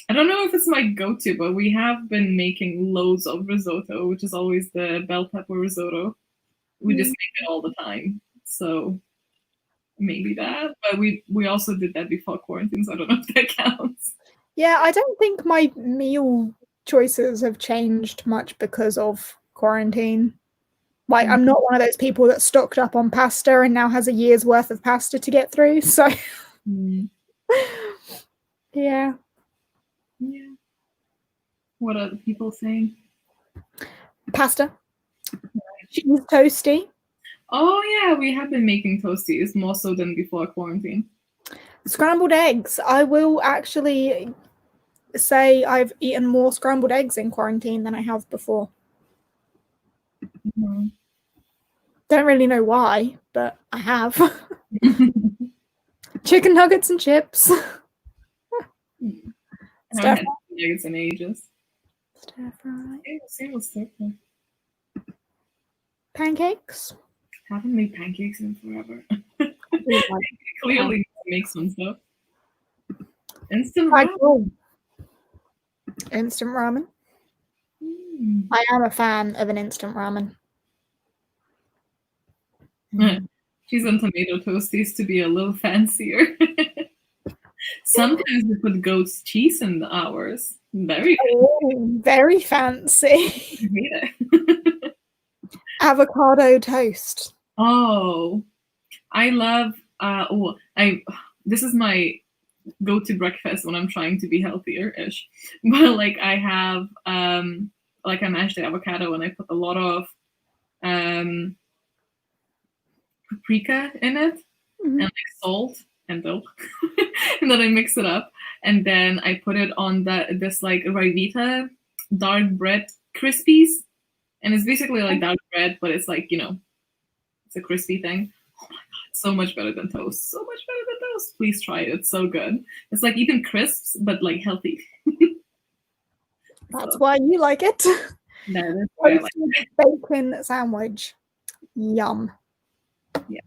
I don't know if it's my go-to, but we have been making loads of risotto, which is always the bell pepper risotto. We just make it all the time. So maybe that. But we also did that before quarantine, so I don't know if that counts. Yeah, I don't think my meal choices have changed much because of quarantine. Like, I'm not one of those people that stocked up on pasta and now has a year's worth of pasta to get through. So, yeah. Yeah. What are the people saying? Pasta. Cheese toasty. Oh yeah, we have been making toasties more so than before quarantine. Scrambled eggs. I will actually say I've eaten more scrambled eggs in quarantine than I have before. Don't really know why, but I have. Chicken nuggets and chips. I haven't had nuggets in ages. Stir fry. Same with stir fry. Pancakes. Haven't made pancakes in forever. Clearly make some stuff. Instant ramen. Instant ramen. I am a fan of an instant ramen. Cheese and tomato toasties to be a little fancier. Sometimes we put goat's cheese in ours. Very fancy. I hate it. Avocado toast. Oh, I love. This is my go-to breakfast when I'm trying to be healthier-ish. But like I have like I mashed the avocado and I put a lot of paprika in it and like salt and milk, and then I mix it up and then I put it on this like Rivita dark bread crispies, and it's basically like dark bread, but it's like, you know, it's a crispy thing. Oh my god, so much better than toast. So much better than toast. Please try it. It's so good. It's like eating crisps, but like healthy. That's why you like it. That is why I like it. Bacon sandwich. Yum. Yeah.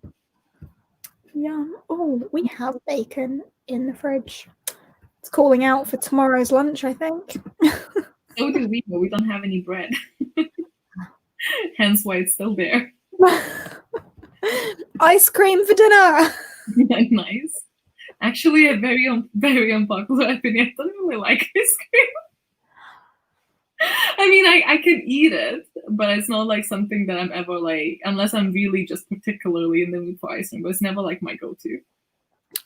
Yum. Oh, we have bacon in the fridge. It's calling out for tomorrow's lunch, I think. So do we, but we don't have any bread. Hence why it's still there. Ice cream for dinner. Nice. Actually, a very unpopular opinion. I don't really like ice cream. I mean, I can eat it, but it's not like something that I'm ever like, unless I'm really just particularly in the mood for ice cream. But it's never like my go-to.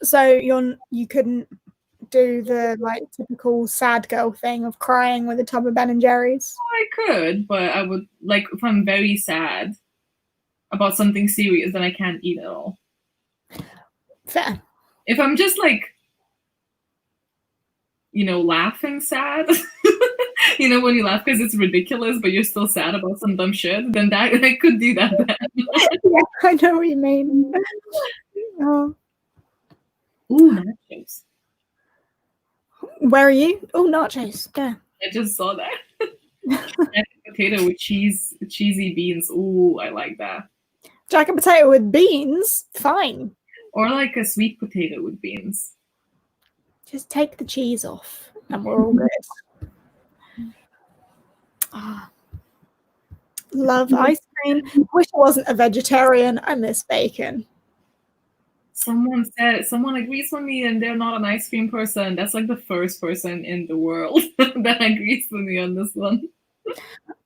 So you couldn't do the like typical sad girl thing of crying with a tub of Ben and Jerry's? I could, but I would like if I'm very sad about something serious, then I can't eat it all. Fair. If I'm just like, laughing sad, when you laugh because it's ridiculous, but you're still sad about some dumb shit, then that I could do that then. Yeah, I know what you mean. Oh. Ooh, nachos. Where are you? Oh, nachos. Yeah. I just saw that. Jack potato with cheesy beans. Ooh, I like that. Jack and potato with beans? Fine. Or like a sweet potato with beans. Just take the cheese off and we're all good. Oh. Love ice cream. Wish I wasn't a vegetarian. I miss bacon. Someone agrees with me and they're not an ice cream person. That's like the first person in the world that agrees with me on this one.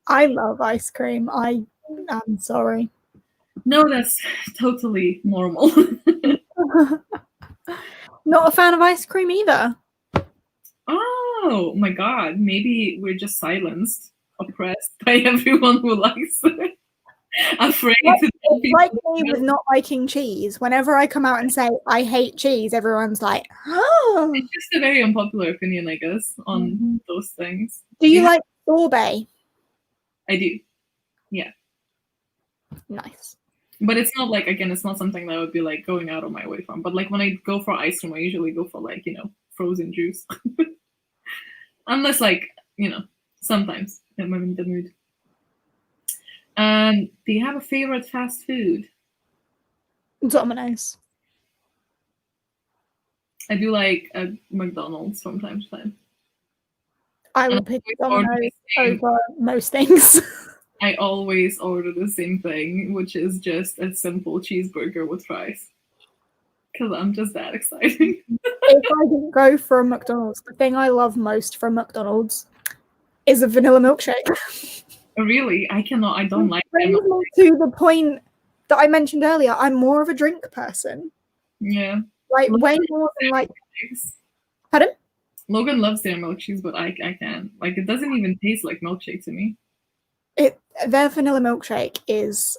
I love ice cream. I'm sorry. No, that's totally normal. Not a fan of ice cream either. Oh my god, maybe we're just silenced, oppressed by everyone who likes it. Afraid to tell people. Like me with not liking cheese. Whenever I come out and say I hate cheese, everyone's like, oh. It's just a very unpopular opinion, I guess, on those things. Do you like sorbet? I do. Yeah. Nice. But it's not like, again, it's not something that I would be like going out of my way from. But like when I go for ice cream, I usually go for like, frozen juice. Unless like, sometimes I'm in the mood. Do you have a favorite fast food? Domino's. I do like McDonald's from time to time. I will pick Domino's over most things. I always order the same thing, which is just a simple cheeseburger with fries. Because I'm just that excited. If I didn't go for a McDonald's, the thing I love most from McDonald's is a vanilla milkshake. Really? I don't like them. To the point that I mentioned earlier, I'm more of a drink person. Yeah. Like way more than like. Pardon? Logan loves their milkshakes, but I can't. Like it doesn't even taste like milkshake to me. Their vanilla milkshake is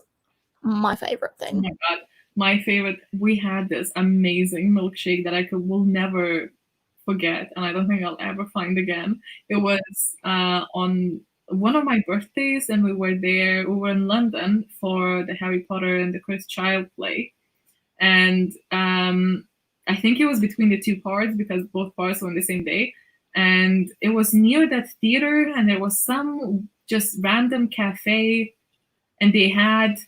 my favorite thing. Oh my god. My favorite, we had this amazing milkshake that will never forget, and I don't think I'll ever find again. It was on one of my birthdays, and we were in London for the Harry Potter and the Cursed Child play. And I think it was between the two parts because both parts were on the same day. And it was near that theater, and there was some just random cafe, and they had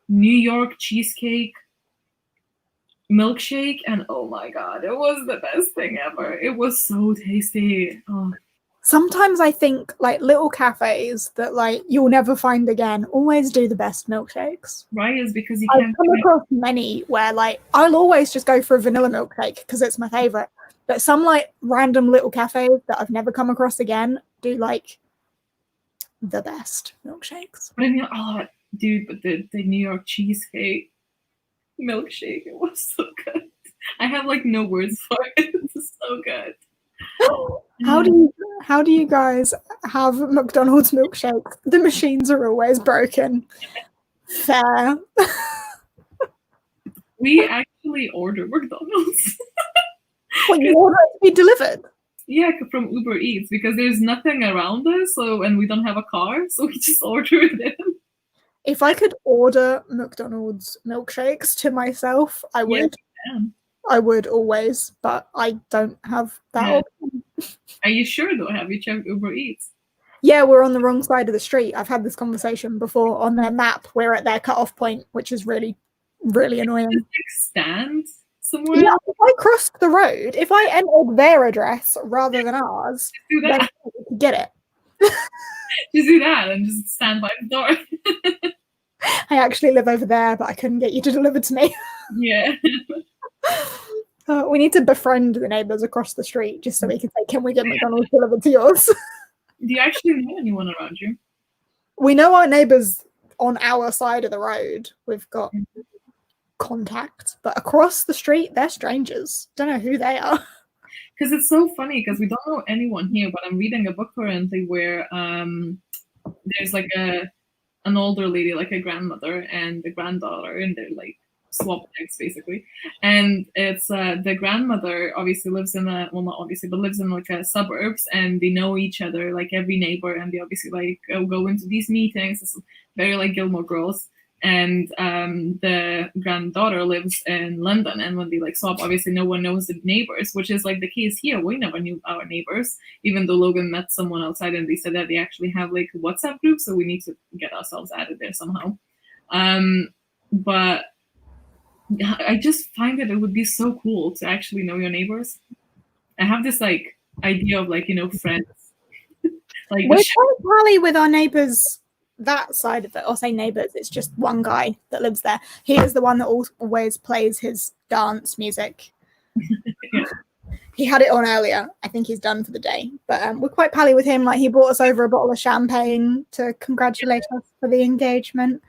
New York cheesecake milkshake, and oh my god, it was the best thing ever. It was so tasty. Oh. Sometimes I think like little cafes that like you'll never find again always do the best milkshakes. Right, is because you I've can't come across many where like I'll always just go for a vanilla milkshake because it's my favorite. But some like random little cafes that I've never come across again do like the best milkshakes. But I mean, oh dude, but the New York cheesecake milkshake, it was so good. I have like no words for it. It's so good. How do you guys have McDonald's milkshakes? The machines are always broken. Fair. We actually order McDonald's. Well, you order it to be delivered? Yeah, from Uber Eats because there's nothing around us, and we don't have a car, so we just order it in. If I could order McDonald's milkshakes to myself, I would. Yeah, I would always, but I don't have that option. Are you sure though? Have you checked Uber Eats? Yeah, we're on the wrong side of the street. I've had this conversation before on their map. We're at their cutoff point, which is really, really annoying. Does it stand somewhere Yeah, else. if I crossed the road, if I entered their address rather than ours, Do then that. I could get it. Just do that and just stand by the door. I actually live over there, but I couldn't get you to deliver to me. Yeah. We need to befriend the neighbors across the street just so we can say, can we get McDonald's delivered to yours? Do you actually know anyone around you? We know our neighbors on our side of the road. We've got contact, but across the street, they're strangers. Don't know who they are. Because it's so funny because we don't know anyone here, but I'm reading a book currently where there's like an older lady, like a grandmother and a granddaughter, and they're like swap eggs basically. And it's the grandmother obviously lives in a, well, not obviously, but lives in like a suburbs, and they know each other, like every neighbor, and they obviously like go into these meetings. It's very like Gilmore Girls. And the granddaughter lives in London, and when they like swap, obviously no one knows the neighbors, which is like the case here. We never knew our neighbors, even though Logan met someone outside and they said that they actually have like a WhatsApp group, so we need to get ourselves added there somehow. But I just find that it would be so cool to actually know your neighbors. I have this like idea of like, you know, friends. Like we're quite pally with our neighbors that side of it, or say neighbors, it's just one guy that lives there. He is the one that always plays his dance music. Yeah. He had it on earlier. I think he's done for the day, but we're quite pally with him. Like, he brought us over a bottle of champagne to congratulate us for the engagement.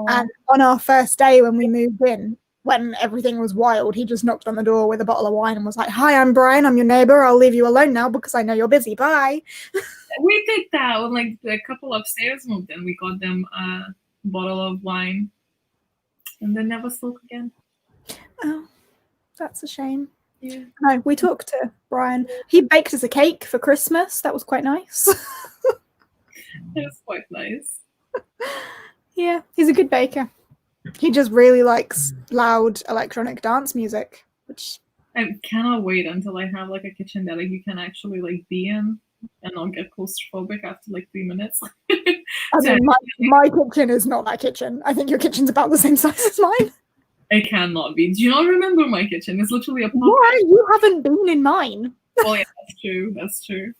And on our first day when we moved in, when everything was wild, he just knocked on the door with a bottle of wine and was like, "Hi, I'm Brian, I'm your neighbor. I'll leave you alone now because I know you're busy. Bye." We did that when like the couple upstairs moved in. We got them a bottle of wine and then never spoke again. Oh, that's a shame. Yeah. No, we talked to Brian. He baked us a cake for Christmas. That was quite nice. It was quite nice. Yeah, he's a good baker. He just really likes loud electronic dance music, which I cannot wait until I have like a kitchen that like you can actually like be in and not get claustrophobic after like 3 minutes. I mean, my kitchen is not that kitchen. I think your kitchen's about the same size as mine. It cannot be. Do you not remember my kitchen? It's literally a pocket. Why? You haven't been in mine. Oh yeah, that's true. That's true.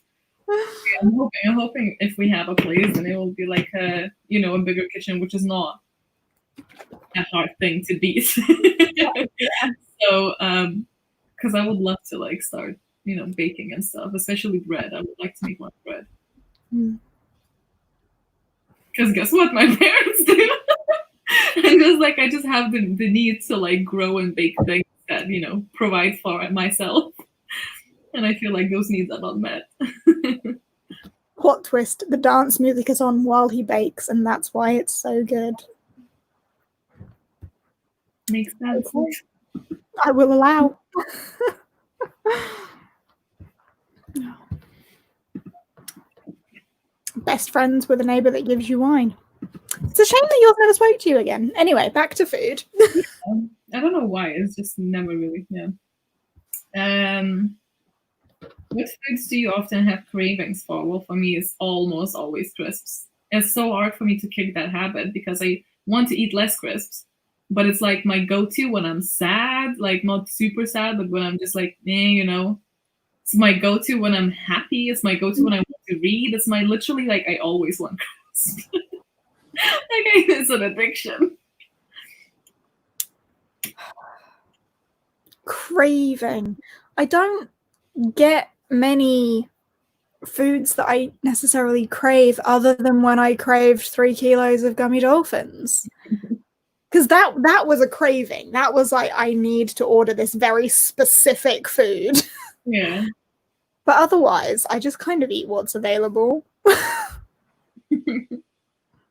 Yeah, I'm hoping if we have a place, then it will be like a, you know, a bigger kitchen, which is not a hard thing to beat. Yeah. So, because I would love to like start, you know, baking and stuff, especially bread. I would like to make my bread. Because guess what, my parents do. And just like I just have the need to like grow and bake things that, you know, provide for myself. And I feel like those needs are not met. Plot twist, the dance music is on while he bakes, and that's why it's so good. Makes sense. Okay. I will allow. Best friends with a neighbor that gives you wine. It's a shame that yours never spoke to you again. Anyway, back to food. I don't know why. It's just never really, yeah. What foods do you often have cravings for? Well, for me, it's almost always crisps. It's so hard for me to kick that habit because I want to eat less crisps. But it's like my go-to when I'm sad, like not super sad, but when I'm just like, you know. It's my go-to when I'm happy. It's my go-to when I want to read. It's my literally like I always want crisps. Like it's an addiction. Craving. I don't get many foods that I necessarily crave other than when I craved 3 kilos of gummy dolphins. Because that was a craving. That was like, I need to order this very specific food. Yeah. But otherwise, I just kind of eat what's available.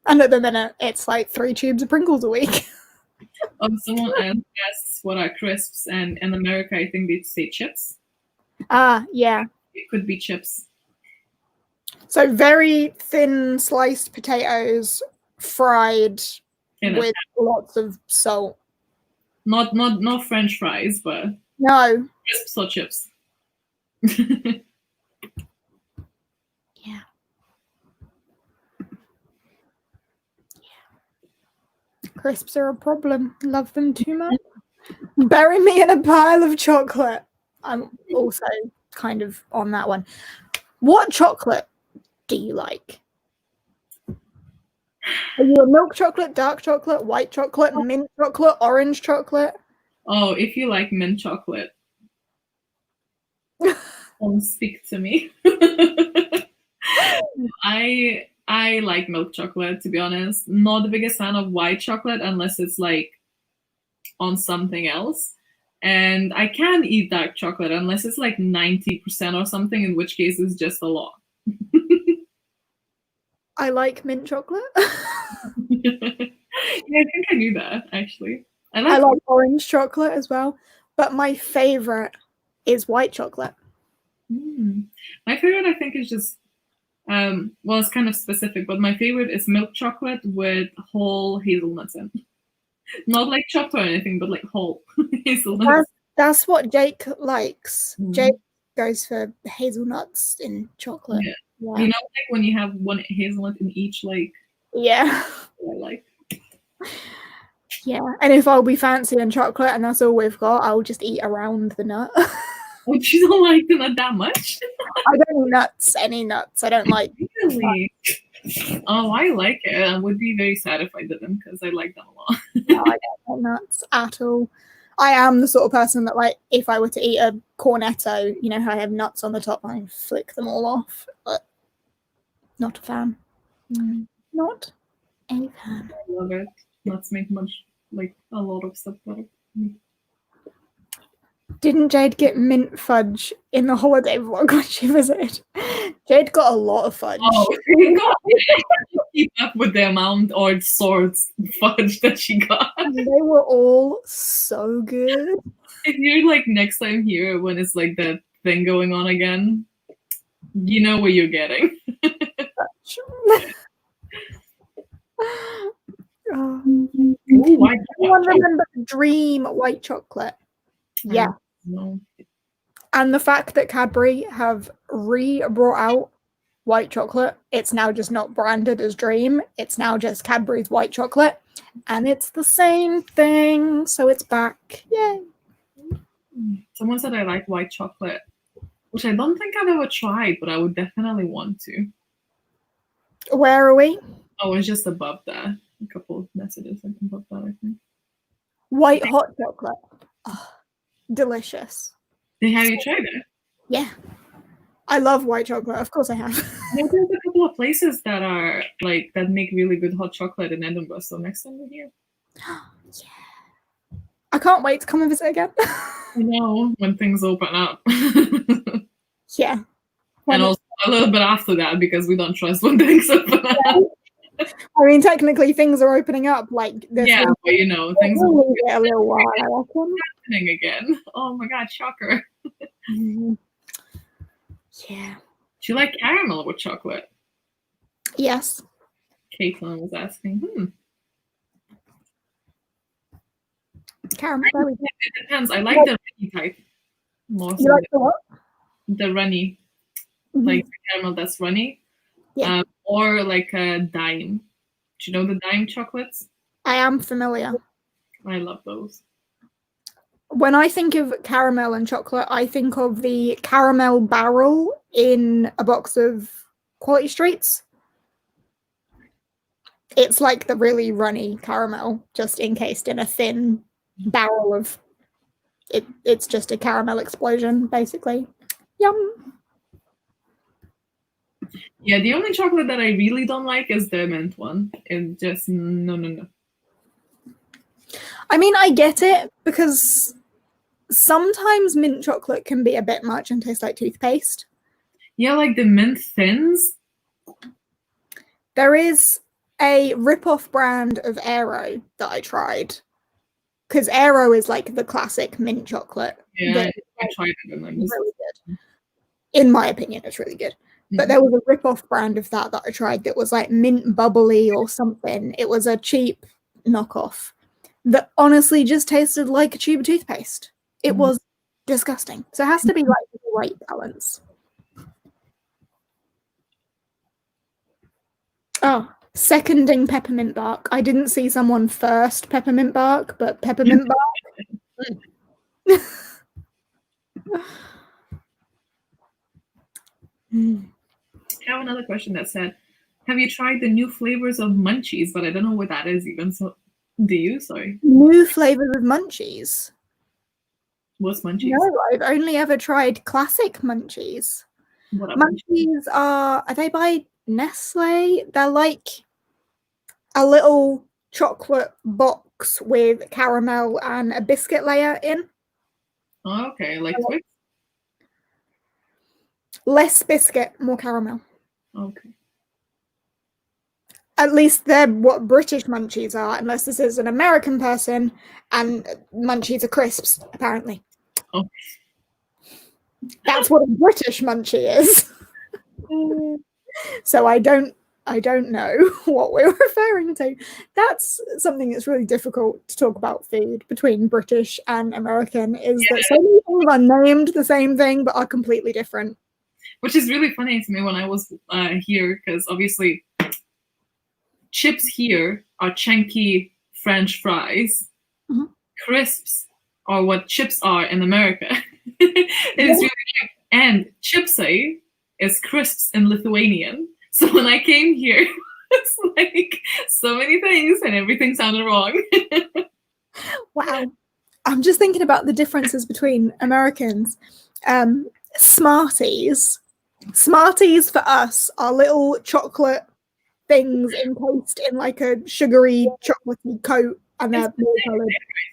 And at the minute, it's like 3 tubes of Pringles a week. Someone asks what are crisps, and in America, I think they'd say chips. Yeah. It could be chips. So very thin sliced potatoes, fried with lots of salt. Not French fries, but no crisps or chips. Yeah. Crisps are a problem. Love them too much. Bury me in a pile of chocolate. I'm also kind of on that one. What chocolate do you like? Are you a milk chocolate, dark chocolate, white chocolate, mint chocolate, orange chocolate? Oh, if you like mint chocolate, don't speak to me. I like milk chocolate, to be honest. Not the biggest fan of white chocolate unless it's like on something else. And I can't eat dark chocolate unless it's like 90% or something, in which case it's just a lot. I like mint chocolate. Yeah, I think I knew that actually. I like orange chocolate as well, but my favorite is white chocolate. My favorite, I think, is just well, it's kind of specific, but my favorite is milk chocolate with whole hazelnuts in. Not like chopped or anything, but like whole hazelnuts. That's what Jake likes. Jake goes for hazelnuts in chocolate. Yeah. You know, like when you have one hazelnut in each, like. Yeah. I like. Yeah, and if I'll be fancying chocolate and that's all we've got, I'll just eat around the nut. Oh, you don't like the nut that much? I don't eat nuts, any nuts. I don't like. Really? Oh, I like it. I would be very sad if I didn't, because I like them a lot. No, I don't like nuts at all. I am the sort of person that, like, if I were to eat a cornetto, you know how I have nuts on the top, I flick them all off. But not a fan. Not a fan. I love it. Nuts make a lot of stuff better. Didn't Jade get mint fudge in the holiday vlog when she visited? Jade got a lot of fudge. Oh, she got keep up with the amount or sorts fudge that she got. And they were all so good. If you're like next time here when it's like that thing going on again, you know what you're getting. Anyone remember Dream white chocolate? Yeah. No. And the fact that Cadbury have brought out white chocolate, it's now just not branded as Dream. It's now just Cadbury's white chocolate. And it's the same thing. So it's back. Yay. Someone said I like white chocolate, which I don't think I've ever tried, but I would definitely want to. Where are we? Oh, it's just above that. A couple of messages above that, I think. White hot chocolate. Oh, delicious. Have you tried it? Yeah. I love white chocolate. Of course I have. There's a couple of places that are like that make really good hot chocolate in Edinburgh. So next time we're here. Yeah. I can't wait to come and visit again. I know, when things open up. Yeah. And also a little bit after that, because we don't trust when things open up. I mean, technically things are opening up. Like this. Yeah, but you know, things will get a little while. I reckon. Happening again. Oh my god, shocker. Yeah. Do you like caramel with chocolate? Yes. Caitlin was asking. Caramel. It depends. I like the runny type. You like the what? The runny. Like the caramel that's runny. Yeah. Or like a dime. Do you know the dime chocolates? I am familiar. I love those. When I think of caramel and chocolate, I think of the caramel barrel in a box of Quality Streets. It's like the really runny caramel, just encased in a thin barrel of it. It's just a caramel explosion, basically. Yum. Yeah, the only chocolate that I really don't like is the mint one. It's just no. I mean, I get it, because sometimes mint chocolate can be a bit much and taste like toothpaste. Yeah, like the mint thins. There is a rip-off brand of Aero that I tried, because Aero is like the classic mint chocolate. Yeah, I tried it and I'm just really good. In my opinion, it's really good. But there was a rip-off brand of that I tried that was like mint bubbly or something. It was a cheap knockoff that honestly just tasted like a tube of toothpaste. It was disgusting. So it has to be like the right balance. Oh, seconding peppermint bark. I didn't see someone first peppermint bark, but peppermint bark. I have another question that said, have you tried the new flavors of munchies? But I don't know what that is even. So, do you? Sorry. New flavors of munchies? What's munchies? No, I've only ever tried classic munchies. What are Munchies are they by Nestle? They're like a little chocolate box with caramel and a biscuit layer in. Oh, okay, like Twix? Less biscuit, more caramel. Okay. At least they're what British munchies are, unless this is an American person, and munchies are crisps, apparently. Oh. That's what a British munchie is. So I don't know what we're referring to. That's something that's really difficult to talk about food between British and American, is that so many things are named the same thing but are completely different. Which is really funny to me when I was here, because obviously chips here are chunky French fries. Mm-hmm. Crisps are what chips are in America. It is really like, and chipsy is crisps in Lithuanian. So when I came here, it's like so many things and everything sounded wrong. Wow. I'm just thinking about the differences between Americans. Smarties. Smarties for us are little chocolate things encased in like a sugary chocolatey coat, and they're more coloured.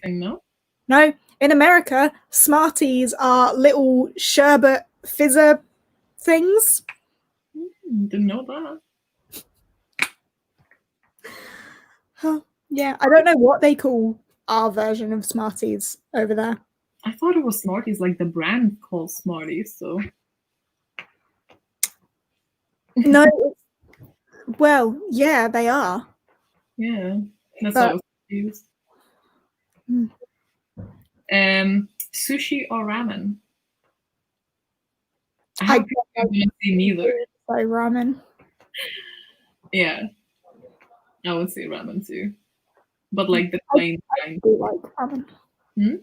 No? No, in America, Smarties are little sherbet fizzer things. Didn't know that. Huh. Yeah, I don't know what they call our version of Smarties over there. I thought it was Smarties, like the brand called Smarties, so. No, well, yeah, they are. Yeah, that's what I was confused. Sushi or ramen? I don't see neither. Say ramen. Yeah, I would say ramen too, but like the plain kind. I do like ramen.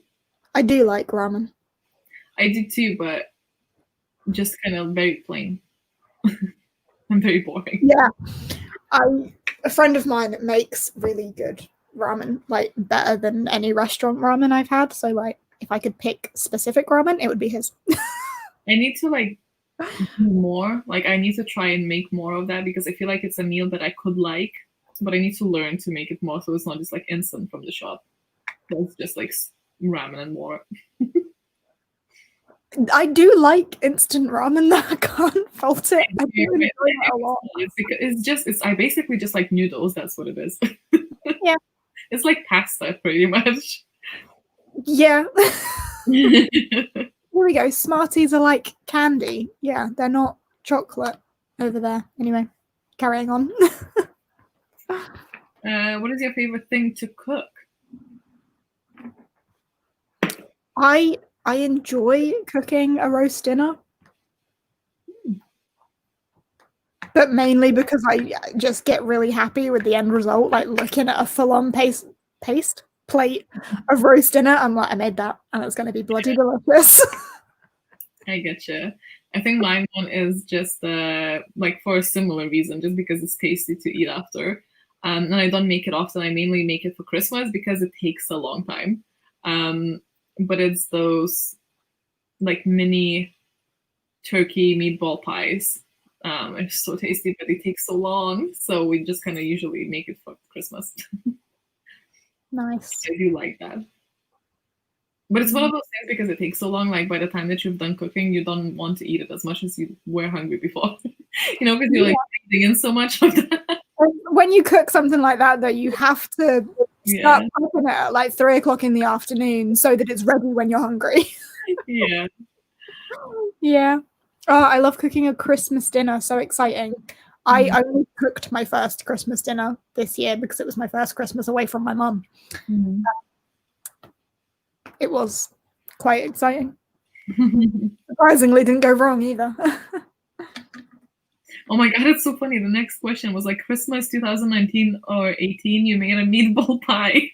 I do like ramen. I do too, but just kind of very plain. I'm very boring. Yeah, a friend of mine makes really good ramen, like better than any restaurant ramen I've had. So like, if I could pick specific ramen, it would be his. I need to like do more. Like I need to try and make more of that, because I feel like it's a meal that I could like, but I need to learn to make it more, so it's not just like instant from the shop. It's just like ramen and more. I do like instant ramen though. I can't fault it. I do enjoy it a lot. I basically just like noodles, that's what it is. Yeah. It's like pasta pretty much. Yeah. Here we go. Smarties are like candy. Yeah, they're not chocolate over there. Anyway, carrying on. What is your favorite thing to cook? I enjoy cooking a roast dinner, but mainly because I just get really happy with the end result. Like looking at a full-on plate of roast dinner, I'm like, I made that, and it's going to be bloody delicious. I getcha. I think mine one is just like for a similar reason, just because it's tasty to eat after. And I don't make it often. I mainly make it for Christmas because it takes a long time. But it's those like mini turkey meatball pies. It's so tasty, but they take so long. So we just kind of usually make it for Christmas. Nice. I do like that. But it's one of those things, because it takes so long, like by the time that you've done cooking, you don't want to eat it as much as you were hungry before. You know, because you're like eating in so much of that. When you cook something like that, though, you have to start cooking it at like 3 o'clock in the afternoon so that it's ready when you're hungry. Yeah. Yeah. Oh, I love cooking a Christmas dinner. So exciting. I only cooked my first Christmas dinner this year because it was my first Christmas away from my mum. It was quite exciting. Surprisingly, didn't go wrong either. Oh my god, it's so funny. The next question was like, Christmas 2019 or 18, you made a meatball pie.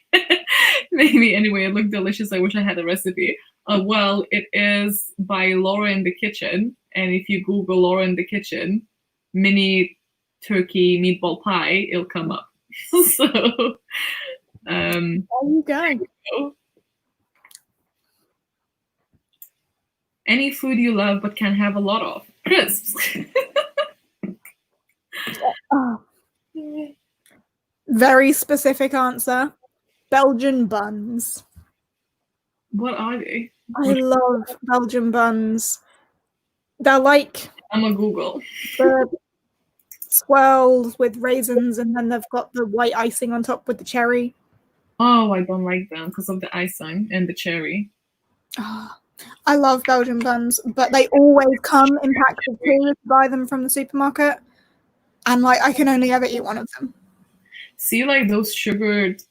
Maybe anyway, it looked delicious. I wish I had a recipe. Well, it is by Laura in the Kitchen, and if you Google Laura in the Kitchen, mini turkey meatball pie, it'll come up. So, there you go. Any food you love but can't have a lot of? Crisps. Oh. Very specific answer. Belgian buns. What are they? I love Belgian buns. They're like I'm a Google. the swirls with raisins, and then they've got the white icing on top with the cherry. Oh, I don't like them because of the icing and the cherry. Oh, I love Belgian buns, but they always come in packs of 2 to buy them from the supermarket. And like I can only ever eat one of them. See, like those sugared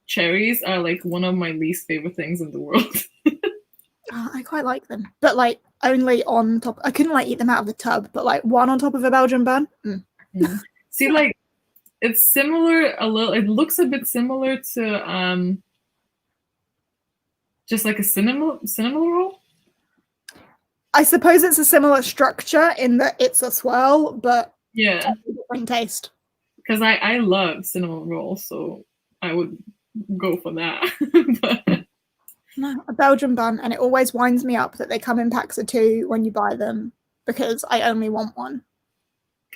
cherries are like one of my least favorite things in the world. I quite like them, but like only on top. I couldn't like eat them out of the tub, but like one on top of a Belgian bun. See, like it's similar a little. It looks a bit similar to just like a cinnamon roll. I suppose it's a similar structure in that it's a swirl, but yeah, different taste. Because I love cinnamon rolls, so I would go for that. But no, a Belgian bun, and it always winds me up that they come in packs of 2 when you buy them because I only want one.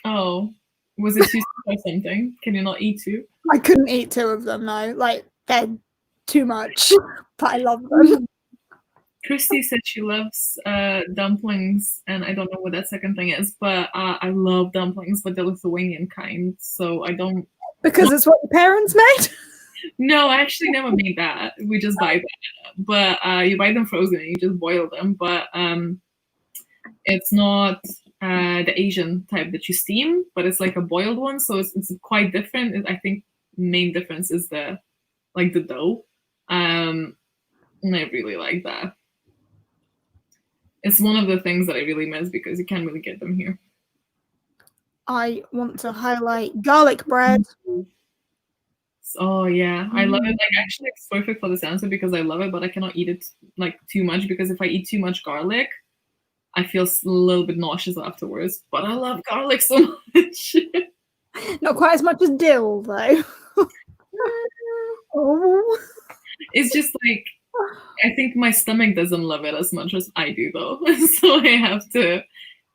Oh, was it too sweet or something? Can you not eat 2? I couldn't eat 2 of them, no. Like they're too much, but I love them. Christy said she loves dumplings, and I don't know what that second thing is, but I love dumplings, but the Lithuanian kind. So I don't. Because it's what your parents made? No, I actually never made that. We just buy them. But you buy them frozen and you just boil them. But it's not the Asian type that you steam, but it's like a boiled one. So it's quite different. I think main difference is the dough. And I really like that. It's one of the things that I really miss because you can't really get them here. I want to highlight garlic bread. Oh yeah, I love it. Like actually, it's perfect for this answer because I love it, but I cannot eat it like too much because if I eat too much garlic, I feel a little bit nauseous afterwards. But I love garlic so much. Not quite as much as dill though. Oh. It's just like I think my stomach doesn't love it as much as I do though, so I have to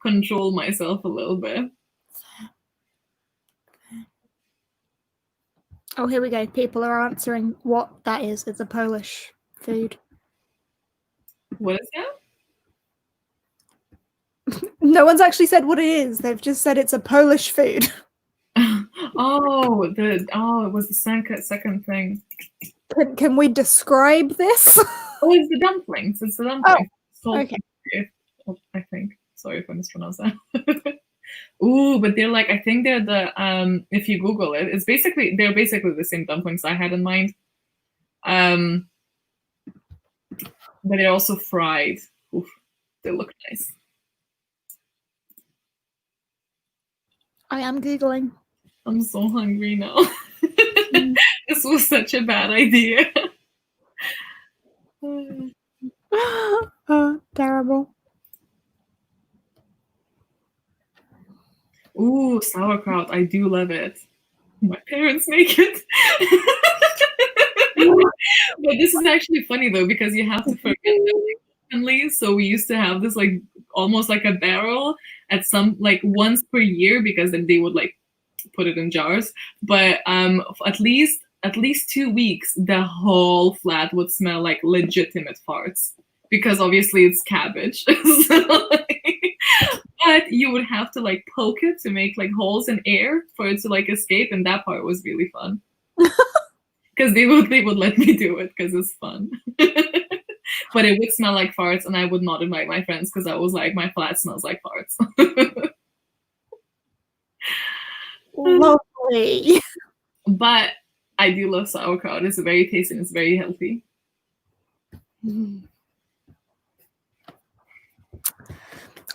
control myself a little bit. Oh, here we go. People are answering what that is. It's a Polish food. What is that? No one's actually said what it is. They've just said it's a Polish food. Oh, it was the second thing. Can we describe this? Oh, it's the dumplings. It's the dumplings. Oh, okay. I think. Sorry if I mispronounced that. Ooh, but they're like, I think they're the if you Google it, they're basically the same dumplings I had in mind. But they're also fried. Oof, they look nice. I am Googling. I'm so hungry now. This was such a bad idea. Terrible. Ooh, sauerkraut. I do love it. My parents make it. But this is actually funny though, because you have to ferment them constantly. So we used to have this like almost like a barrel at some like once per year because then they would like put it in jars. But at least 2 weeks, the whole flat would smell like legitimate farts because obviously it's cabbage. So, but you would have to like poke it to make like holes in air for it to like escape, and that part was really fun. Because they would let me do it because it's fun. But it would smell like farts, and I would not invite my friends because I was like, my flat smells like farts. Lovely. But I do love sauerkraut. It's very tasty and it's very healthy.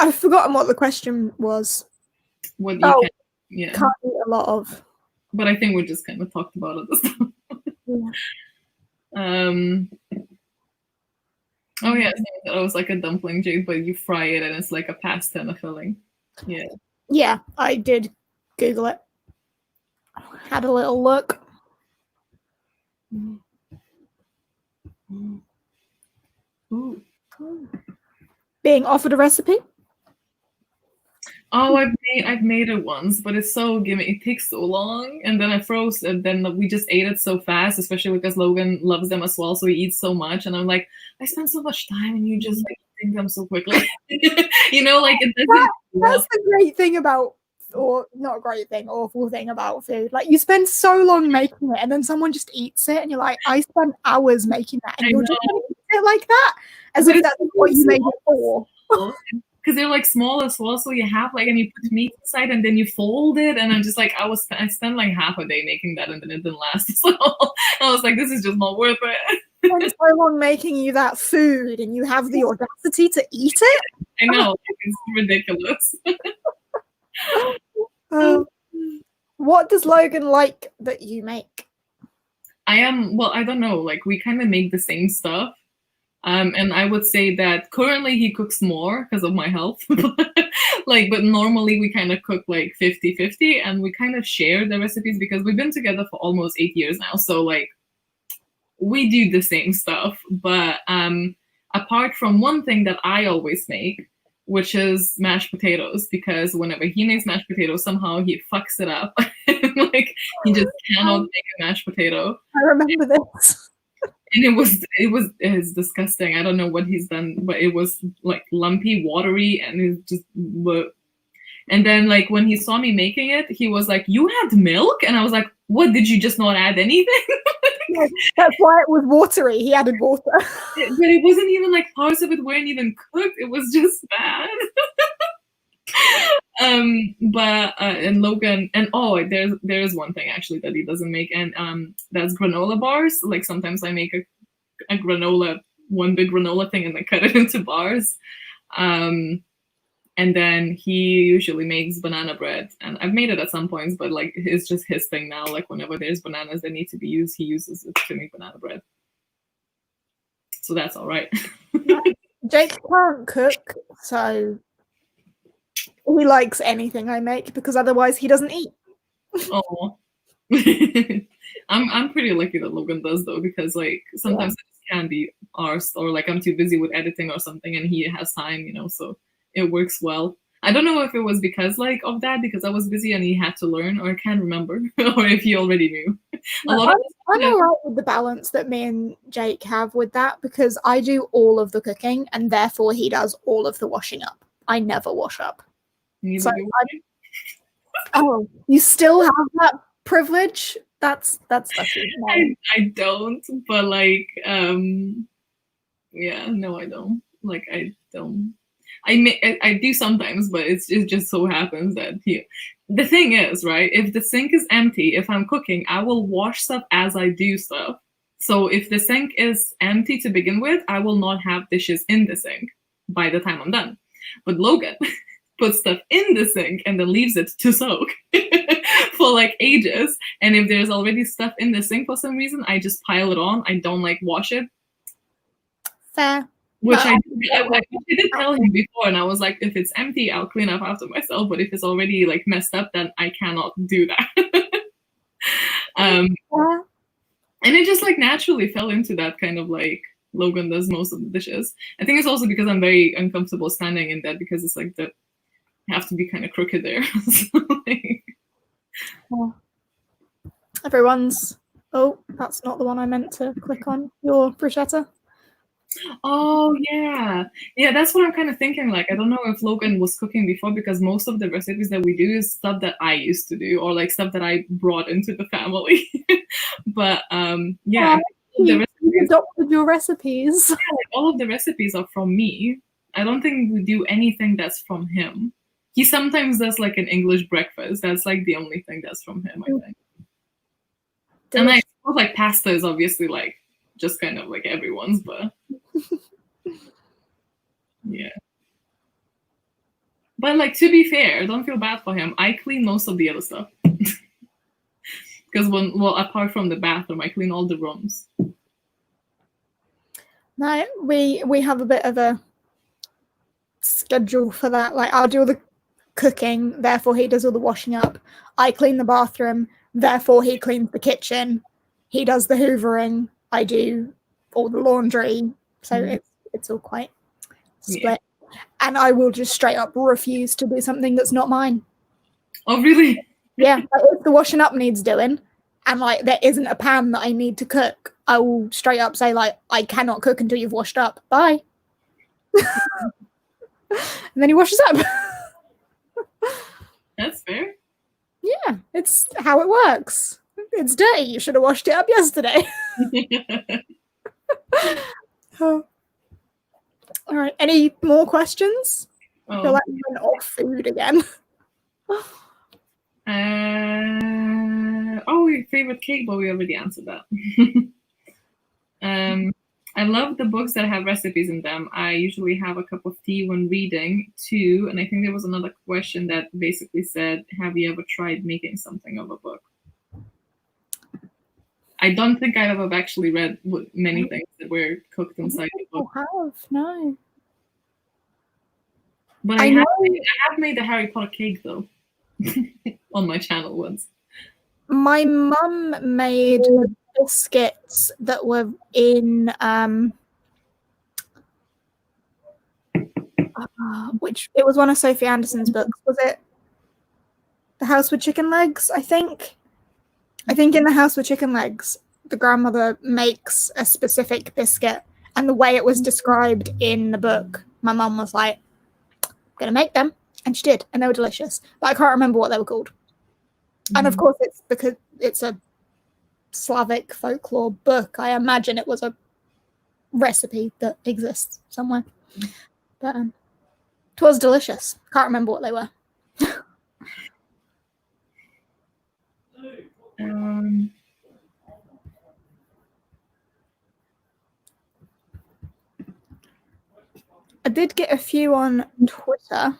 I've forgotten what the question was. What you can't eat a lot of. But I think we just kind of talked about it this time. Yeah. Oh yeah, so it was like a dumpling, Jade, but you fry it and it's like a pasta and a filling. Yeah. Yeah, I did Google it. Had a little look. Ooh. Being offered a recipe? Oh, I've made it once, but it's so gimmicky. It takes so long, and then I froze, and then we just ate it so fast, especially because Logan loves them as well, so he eats so much, and I'm like, I spent so much time, and you just like eating them so quickly. You know, like it doesn't. That's the great thing about, or not a great thing, awful thing about food. Like you spend so long making it, and then someone just eats it, and you're like, I spent hours making that, and you're just gonna eat it like that, as But if that's what you made it for. Because they're like small as well, so you have like, and you put meat inside and then you fold it, and I'm just like, I spent like half a day making that, and then it didn't last. So I was like, this is just not worth it. Spent so long making you that food, and you have the audacity to eat it. I know, it's ridiculous. What does Logan like that you make? Well, I don't know, like we kind of make the same stuff. And I would say that currently he cooks more because of my health. Like, but normally we kind of cook like 50-50, and we kind of share the recipes because we've been together for almost 8 years now. So like we do the same stuff. But apart from one thing that I always make, which is mashed potatoes, because whenever he makes mashed potatoes, somehow he fucks it up. Like he just cannot make a mashed potato. I remember this. And it's disgusting. I don't know what he's done, but it was like lumpy, watery, and it just. And then like when he saw me making it, he was like, "You had milk?" And I was like, "What? Did you just not add anything?" That's why it was watery. He added water. But it wasn't even like parts of it weren't even cooked. It was just bad. And Logan, and there's one thing actually that he doesn't make, and that's granola bars. Like sometimes I make one big granola thing, and then cut it into bars. And then he usually makes banana bread, and I've made it at some points, but like it's just his thing now. Like whenever there's bananas that need to be used, he uses it to make banana bread. So that's all right. Jake can't cook, so he likes anything I make because otherwise he doesn't eat. Oh, I'm pretty lucky that Logan does though, because like sometimes I just can't be arsed, or like I'm too busy with editing or something, and he has time, you know, so it works well. I don't know if it was because like of that, because I was busy and he had to learn, or I can't remember, or if he already knew. I'm alright with the balance that me and Jake have with that, because I do all of the cooking and therefore he does all of the washing up. I never wash up. So oh, you still have that privilege? That's lucky. No. I don't, but like yeah, no, I don't. Like I don't. I do sometimes, but it just so happens that the thing is, right, if the sink is empty, if I'm cooking, I will wash stuff as I do stuff. So if the sink is empty to begin with, I will not have dishes in the sink by the time I'm done. But Logan puts stuff in the sink and then leaves it to soak for like ages. And if there's already stuff in the sink for some reason, I just pile it on. I don't like wash it. Fair. Which I did tell him before, and I was like, if it's empty, I'll clean up after myself. But if it's already like messed up, then I cannot do that. And it just like naturally fell into that kind of like Logan does most of the dishes. I think it's also because I'm very uncomfortable standing in that, because it's like I have to be kind of crooked there. So, like... Everyone's. Oh, that's not the one I meant to click on. Your bruschetta. Oh yeah, that's what I'm kind of thinking. Like I don't know if Logan was cooking before, because most of the recipes that we do is stuff that I used to do, or like stuff that I brought into the family. But yeah, you adopted your recipes. Yeah, like, all of the recipes are from me. I don't think we do anything that's from him. He sometimes does like an English breakfast. That's like the only thing that's from him, I think. And I suppose like pasta is obviously like just kind of like everyone's, but yeah. But like, to be fair, don't feel bad for him. I clean most of the other stuff. Because apart from the bathroom, I clean all the rooms. No, we have a bit of a schedule for that. Like, I'll do all the cooking, therefore he does all the washing up. I clean the bathroom, therefore he cleans the kitchen. He does the hoovering. I do all the laundry. So it's all quite split. Yeah. And I will just straight up refuse to do something that's not mine. Oh, really? Yeah. Like, if the washing up needs doing and like there isn't a pan that I need to cook, I will straight up say, like, I cannot cook until you've washed up. Bye. And then he washes up. That's fair. Yeah, it's how it works. It's dirty. You should have washed it up yesterday. Oh. All right. Any more questions? I feel like we went off food again. Your favorite cake, but we already answered that. I love the books that have recipes in them. I usually have a cup of tea when reading too. And I think there was another question that basically said, have you ever tried making something of a book? I don't think I've ever actually read many things that were cooked inside the book. I have, no. But I have made a Harry Potter cake though on my channel once. My mum made biscuits that were in which it was one of Sophie Anderson's books. Was it The House with Chicken Legs? I think in The House with Chicken Legs, the grandmother makes a specific biscuit, and the way it was described in the book, my mum was like, I'm gonna make them, and she did, and they were delicious. But I can't remember what they were called. And of course, it's because it's a Slavic folklore book. I imagine it was a recipe that exists somewhere. But it was delicious. Can't remember what they were. I did get a few on Twitter.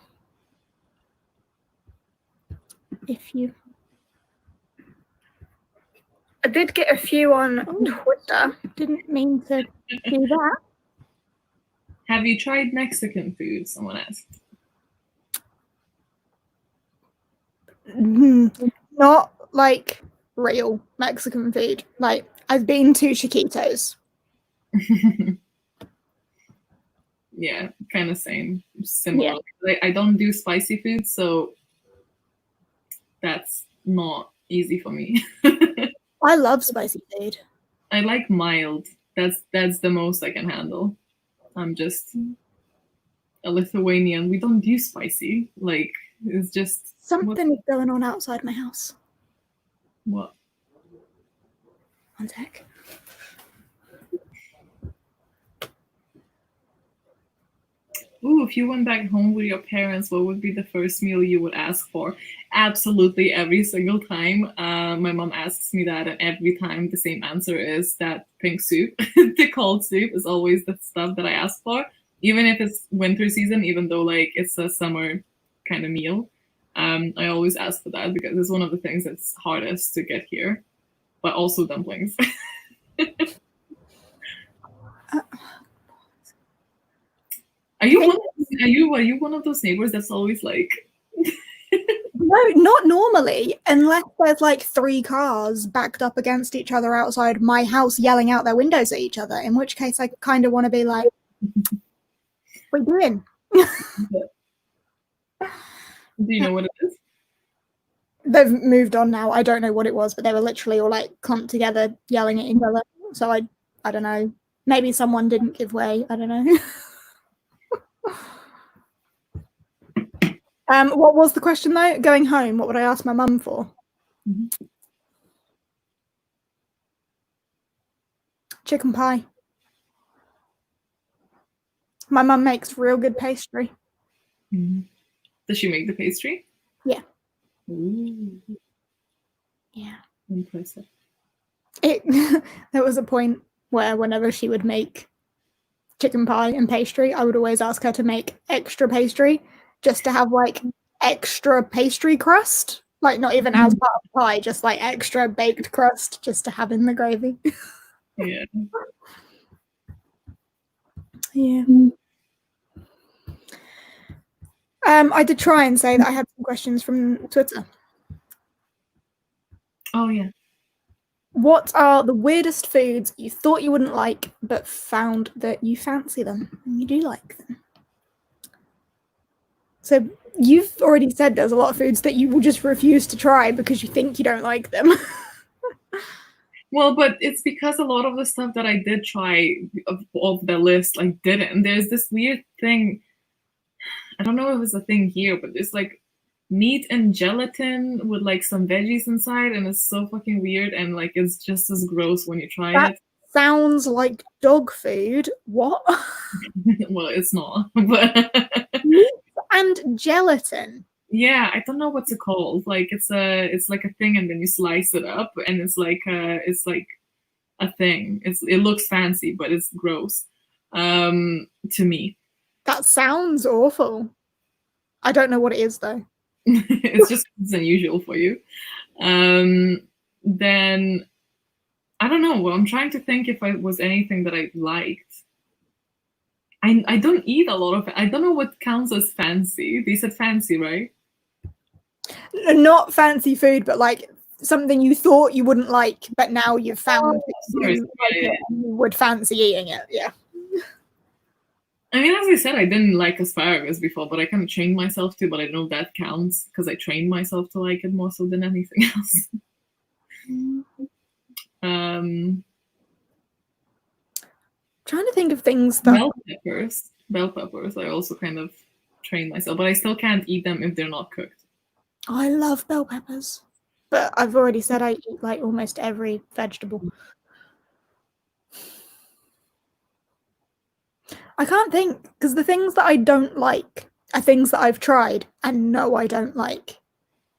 I did get a few on Twitter. Didn't mean to do that. Have you tried Mexican food? Someone asked. Not like real Mexican food. Like, I've been to Chiquitos. Yeah, kind of similar. Yeah. I don't do spicy food, so that's not easy for me. I love spicy food. I like mild. That's the most I can handle. I'm just a Lithuanian. We don't do spicy. Like, it's just something is going on outside my house. What? One sec. Ooh, if you went back home with your parents, what would be the first meal you would ask for? Absolutely every single time. My mom asks me that, and every time the same answer is that pink soup. The cold soup is always the stuff that I ask for, even if it's winter season, even though like it's a summer kind of meal. I always ask for that because it's one of the things that's hardest to get here, but also dumplings. Are you one of those neighbors that's always like? No, not normally, unless there's like 3 cars backed up against each other outside my house yelling out their windows at each other, in which case I kind of want to be like, what are you doing? Do you know what it is? They've moved on now. I don't know what it was, but they were literally all like clumped together yelling at each other. So I don't know. Maybe someone didn't give way. I don't know. What was the question though? Going home, what would I ask my mum for? Chicken pie. My mum makes real good pastry. Does she make the pastry? Yeah. Ooh. Yeah. Impressive. There was a point where whenever she would make chicken pie and pastry, I would always ask her to make extra pastry, just to have like extra pastry crust, like not even as part of the pie, just like extra baked crust just to have in the gravy. Yeah. Yeah. I did try and say that I had some questions from Twitter. Oh yeah. What are the weirdest foods you thought you wouldn't like, but found that you fancy them and you do like them? So you've already said there's a lot of foods that you will just refuse to try because you think you don't like them. Well, but it's because a lot of the stuff that I did try of the list, like, didn't. There's this weird thing. I don't know if it's a thing here, but it's like meat and gelatin with like some veggies inside, and it's so fucking weird, and like it's just as gross when you try it. Sounds like dog food. What? Well, it's not, but Meat and gelatin. yeah, I don't know what's it called. Like it's like a thing, and then you slice it up, and it's like a thing. It looks fancy, but it's gross to me. That sounds awful. I don't know what it is though. It's unusual for you. Then I don't know. Well, I'm trying to think if it was anything that I liked. I don't eat a lot of it. I don't know what counts as fancy. They said fancy, right? Not fancy food, but like something you thought you wouldn't like, but now you've found you would fancy eating it. Yeah. I mean, as I said, I didn't like asparagus before, but I kind of trained myself to. But I don't know if that counts because I trained myself to like it more so than anything else. Trying to think of things that bell peppers. I also kind of trained myself, but I still can't eat them if they're not cooked. I love bell peppers, but I've already said I eat like almost every vegetable. I can't think because the things that I don't like are things that I've tried and know I don't like.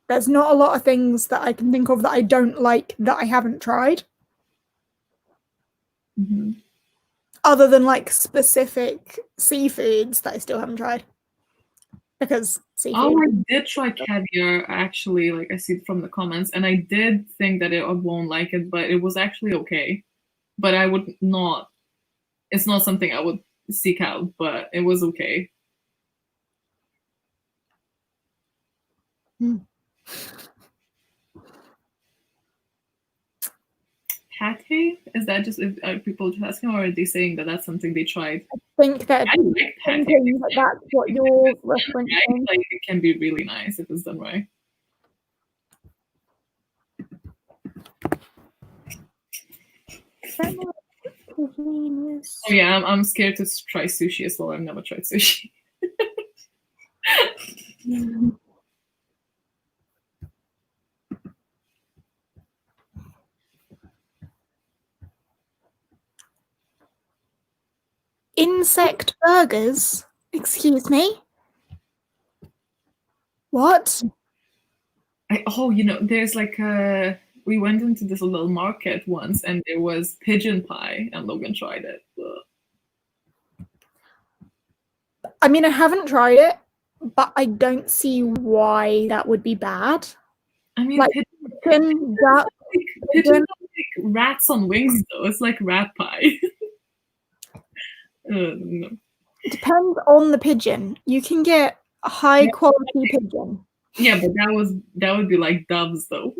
There's not a lot of things that I can think of that I don't like that I haven't tried. Mm-hmm. Other than like specific seafoods that I still haven't tried. Because seafood. Oh, I did try caviar actually, like I see from the comments, and I did think that I won't like it, but it was actually okay. But I would not, it's not something I would seek out, but it was okay. Pate? Is that just, are people just asking, or are they saying that that's something they tried? I think that that's what you're referencing. Like, it can be really nice if it's done right. Oh yeah, I'm scared to try sushi as well. I've never tried sushi. Insect burgers? Excuse me? What? There's like we went into this little market once, and there was pigeon pie, and Logan tried it. I mean, I haven't tried it, but I don't see why that would be bad. I mean, like pigeon are like rats on wings, though. It's like rat pie. No. It depends on the pigeon. You can get a high quality pigeon. Yeah, but that would be like doves, though.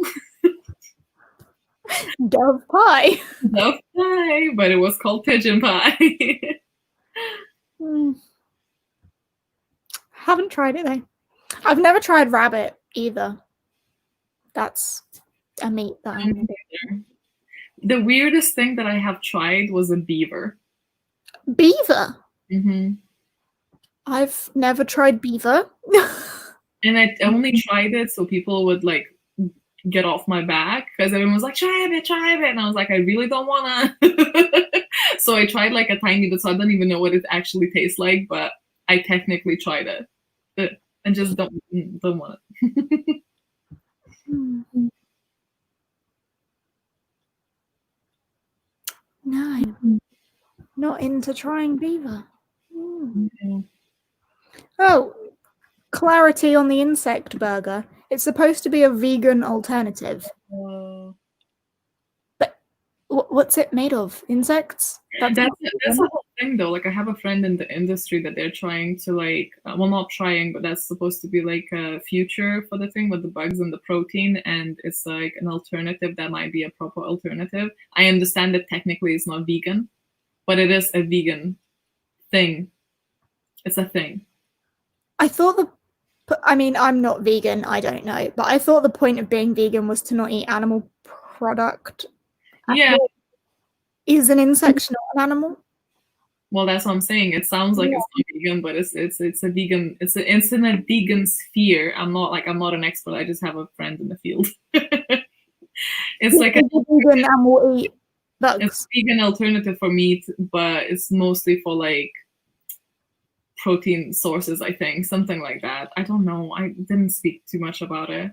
Dove pie. Dove pie, but it was called pigeon pie. Haven't tried it though. I've never tried rabbit either. That's a meat that I'm The weirdest thing that I have tried was a beaver. Beaver? Mm-hmm. I've never tried beaver. And I only tried it so people would like get off my back because everyone was like, try it. And I was like, I really don't wanna. So I tried like a tiny bit, so I don't even know what it actually tastes like, but I technically tried it. And just don't want it. No, not into trying beaver. Oh, clarity on the insect burger. It's supposed to be a vegan alternative. But What's it made of? Insects? That's the whole thing, though. Like, I have a friend in the industry that they're trying to, like, well, not trying, but that's supposed to be like a future for the thing with the bugs and the protein, and it's like an alternative that might be a proper alternative. I understand that technically it's not vegan, but it is a vegan thing. It's a thing. I thought I mean, I'm not vegan, I don't know, but I thought the point of being vegan was to not eat animal product. Yeah. Is an insect not an animal? Well, that's what I'm saying. It sounds like it's not vegan, but it's a vegan. It's in a vegan sphere. I'm not an expert. I just have a friend in the field. It's like a vegan and will eat bugs. It's a vegan alternative for meat, but it's mostly for like protein sources, I think, something like that. I don't know. I didn't speak too much about it,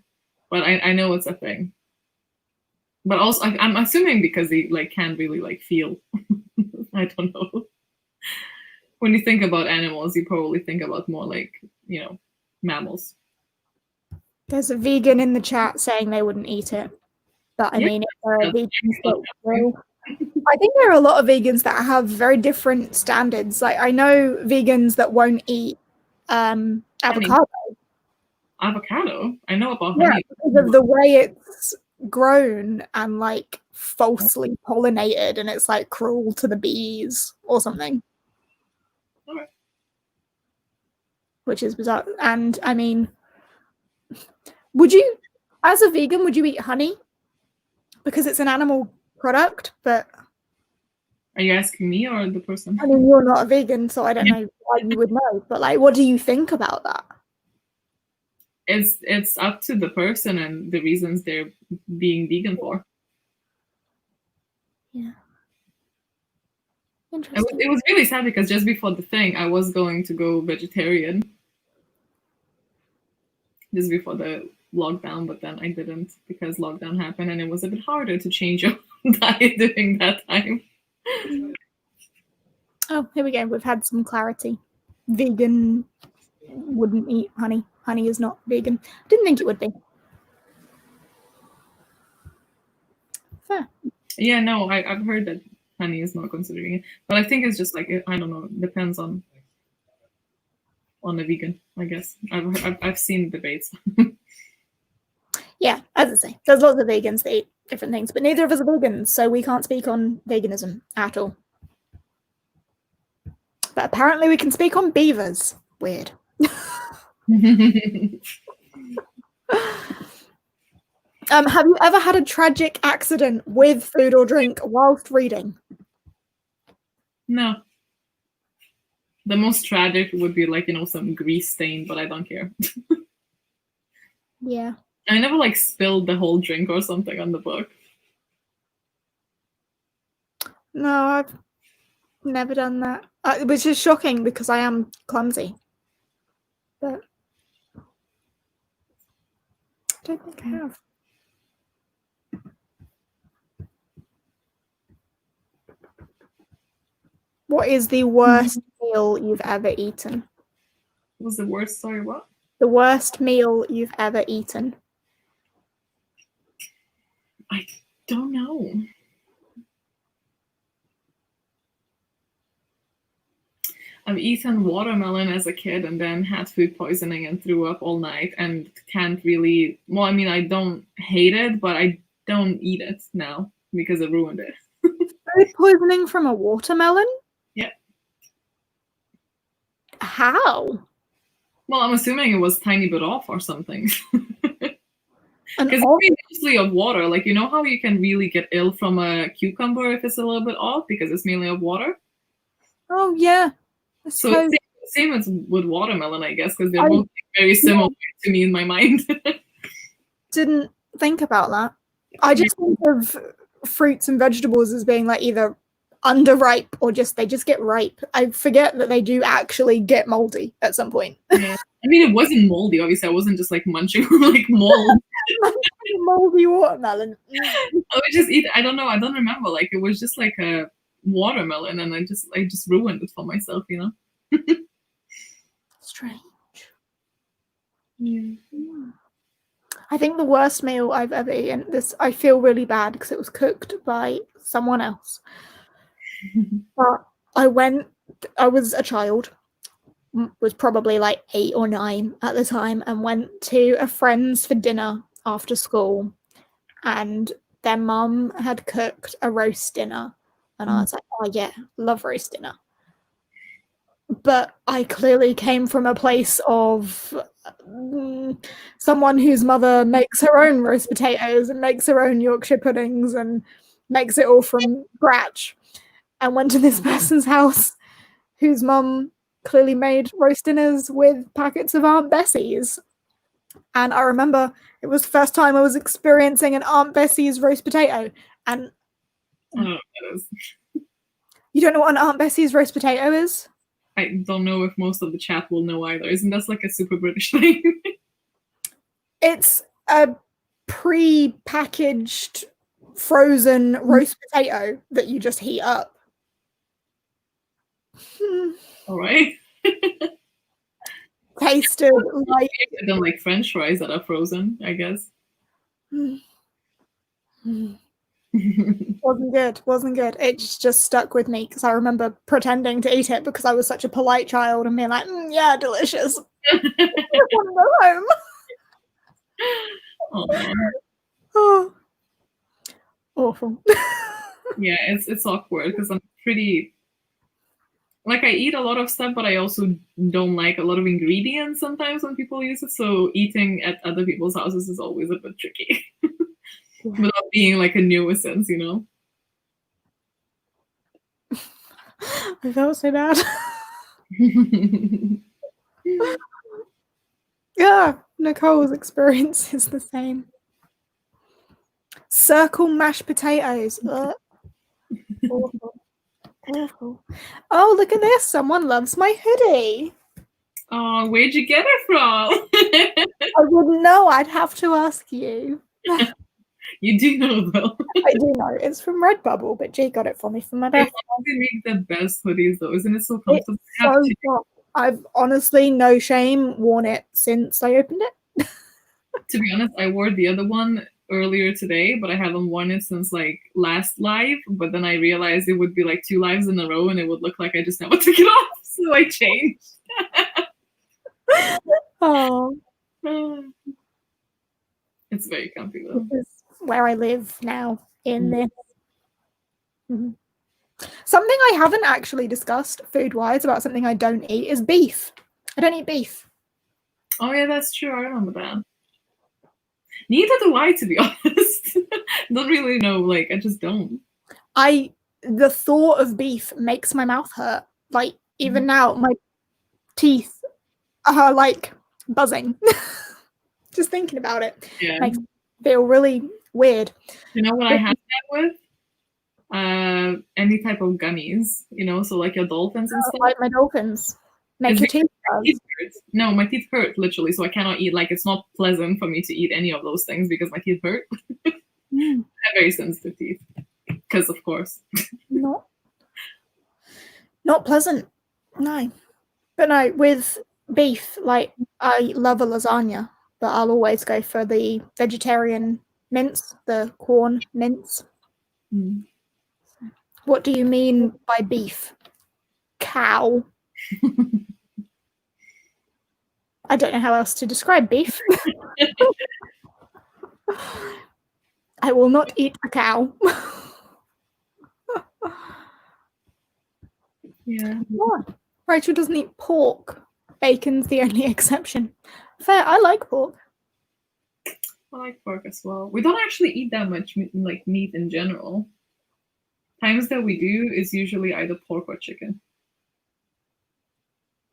but I know it's a thing. But also, I'm assuming because they like can't really like feel. I don't know. When you think about animals, you probably think about more like, mammals. There's a vegan in the chat saying they wouldn't eat it. But I mean, I think there are a lot of vegans that have very different standards. Like, I know vegans that won't eat avocado. Avocado? I know about honey. Yeah, because of the way it's grown and like falsely pollinated, and it's like cruel to the bees or something. Okay. Which is bizarre. And I mean, would you, as a vegan, would you eat honey? Because it's an animal product, but... Are you asking me or the person? I mean, you're not a vegan, so I don't know why you would know. But like, what do you think about that? It's up to the person and the reasons they're being vegan for. Yeah. Interesting. It was really sad because just before the thing, I was going to go vegetarian. Just before the lockdown, but then I didn't because lockdown happened and it was a bit harder to change your diet during that time. Oh, here we go. We've had some clarity. Vegan wouldn't eat honey. Honey is not vegan. Didn't think it would be. Fair. Yeah, no, I've heard that honey is not considering it, but I think it's just like, I don't know, depends on the vegan, I guess. I've seen debates. Yeah, as I say, there's lots of vegans that eat different things, but neither of us are vegans, so we can't speak on veganism at all. But apparently we can speak on beavers. Weird. Have you ever had a tragic accident with food or drink whilst reading? No. The most tragic would be like, some grease stain, but I don't care. Yeah. I never like spilled the whole drink or something on the book. No, I've never done that. Which is shocking because I am clumsy. But I don't think I have. What is the worst meal you've ever eaten? What was the worst? Sorry, what? The worst meal you've ever eaten. I don't know. I've eaten watermelon as a kid and then had food poisoning and threw up all night and can't really... Well, I mean, I don't hate it, but I don't eat it now because it ruined it. Food poisoning from a watermelon? Yeah. How? Well, I'm assuming it was a tiny bit off or something. Because it's mostly of water. Like, you know how you can really get ill from a cucumber if it's a little bit off because it's mainly of water? Oh, yeah. So it's same as with watermelon, I guess, because they're both very similar to me in my mind. Didn't think about that. I just think of fruits and vegetables as being like either underripe or they just get ripe. I forget that they do actually get moldy at some point. Yeah. I mean, it wasn't moldy, obviously. I wasn't just like munching like mold. Moldy watermelon. I would just eat. I don't know. I don't remember. Like it was just like a watermelon, and I just ruined it for myself. Strange. Yeah. I think the worst meal I've ever eaten, this I feel really bad because it was cooked by someone else. But I was a child, was probably like 8 or 9 at the time, and went to a friend's for dinner after school, and their mum had cooked a roast dinner, and I was like, oh yeah, love roast dinner. But I clearly came from a place of someone whose mother makes her own roast potatoes and makes her own Yorkshire puddings and makes it all from scratch, and went to this person's house whose mum clearly made roast dinners with packets of Aunt Bessie's. And I remember it was the first time I was experiencing an Aunt Bessie's roast potato. And I don't know what that is. You don't know what an Aunt Bessie's roast potato is? I don't know if most of the chat will know either. Isn't that like a super British thing? It's a pre-packaged frozen roast potato that you just heat up. All right. Tasted like than like French fries that are frozen, I guess. Wasn't good. It just stuck with me because I remember pretending to eat it because I was such a polite child and being like, yeah, delicious. I want to go home. Oh, awful. Yeah, it's awkward because I'm pretty, like, I eat a lot of stuff, but I also don't like a lot of ingredients sometimes when people use it. So eating at other people's houses is always a bit tricky without being like a nuisance, you know? I felt so bad. Yeah, Nicole's experience is the same. Circle mashed potatoes. Awful. Awful. Oh, look at this. Someone loves my hoodie. Oh, where'd you get it from? I wouldn't know. I'd have to ask you. You do know, though. I do know. It's from Redbubble, but Jay got it for me for my birthday. They make the best hoodies, though. Isn't it so comfortable? I've honestly, no shame, worn it since I opened it. To be honest, I wore the other one earlier today, but I haven't worn it since like last live. But then I realized it would be like 2 lives in a row and it would look like I just never took it off. So I changed. Oh. It's very comfy though. This is where I live now in this. Mm-hmm. Something I haven't actually discussed food-wise about something I don't eat is beef. I don't eat beef. Oh yeah, that's true. I remember that. Neither do I, to be honest. Don't really know. Like, I just don't. The thought of beef makes my mouth hurt. Like, even now, my teeth are like buzzing. Just thinking about it makes me feel really weird. You know what I have that with? Any type of gummies, you know, so like your dolphins and stuff. Like my dolphins. Make your teeth hurt. No, my teeth hurt literally, so I cannot eat. Like, it's not pleasant for me to eat any of those things because my teeth hurt. I have very sensitive teeth, because of course. Not pleasant. No, but no, with beef, like, I love a lasagna, but I'll always go for the vegetarian mince, the corn mince. What do you mean by beef? Cow. I don't know how else to describe beef. I will not eat a cow. Yeah. Rachel doesn't eat pork. Bacon's the only exception. Fair, I like pork. I like pork as well. We don't actually eat that much meat in general. Times that we do is usually either pork or chicken.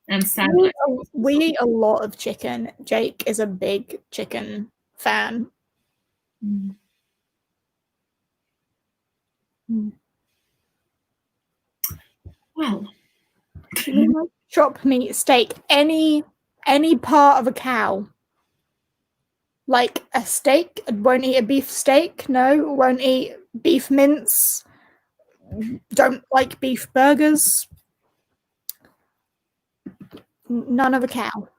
And salmon. We eat a lot of chicken. Jake is a big chicken fan. Well, chop meat, steak, any part of a cow. Like a steak, won't eat a beef steak. No, won't eat beef mince. Don't like beef burgers. None of a cow.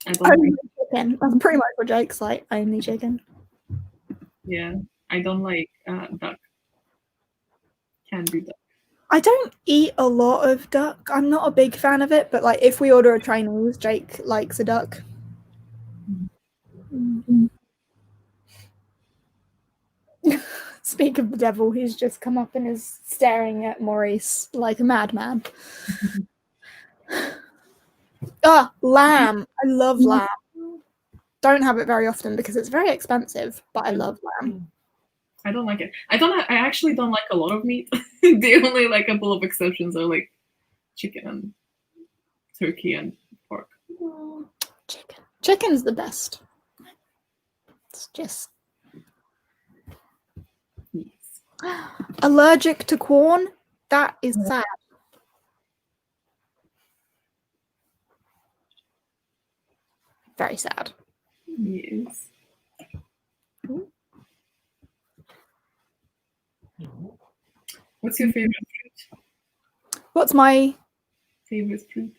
I don't Only like. chicken. That's pretty much what Jake's like. Only chicken. Yeah, I don't like duck. Can't do duck. I don't eat a lot of duck. I'm not a big fan of it, but like if we order a Chinese, Jake likes a duck. Speak of the devil, he's just come up and is staring at Maurice like a madman. Lamb. I love lamb. Don't have it very often because it's very expensive, but I love lamb. I don't like it. I actually don't like a lot of meat. The only like couple of exceptions are like chicken and turkey and pork. Chicken. Chicken's the best. It's just Yes. allergic to corn. That is sad. Very sad. Yes. What's your favorite fruit? What's my Favorite fruit?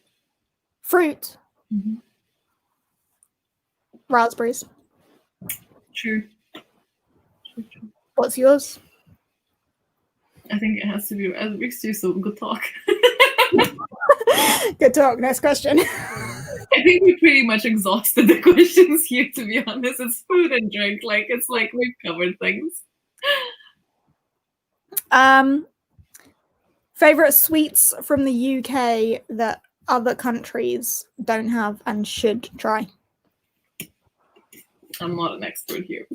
fruit? Mm-hmm. Raspberries. True. What's yours? I think it has to be raspberries too, so good talk. Good talk. Next question. I think we pretty much exhausted the questions here, to be honest. It's food and drink. Like, it's like we've covered things. Favorite sweets from the UK that other countries don't have and should try? I'm not an expert here.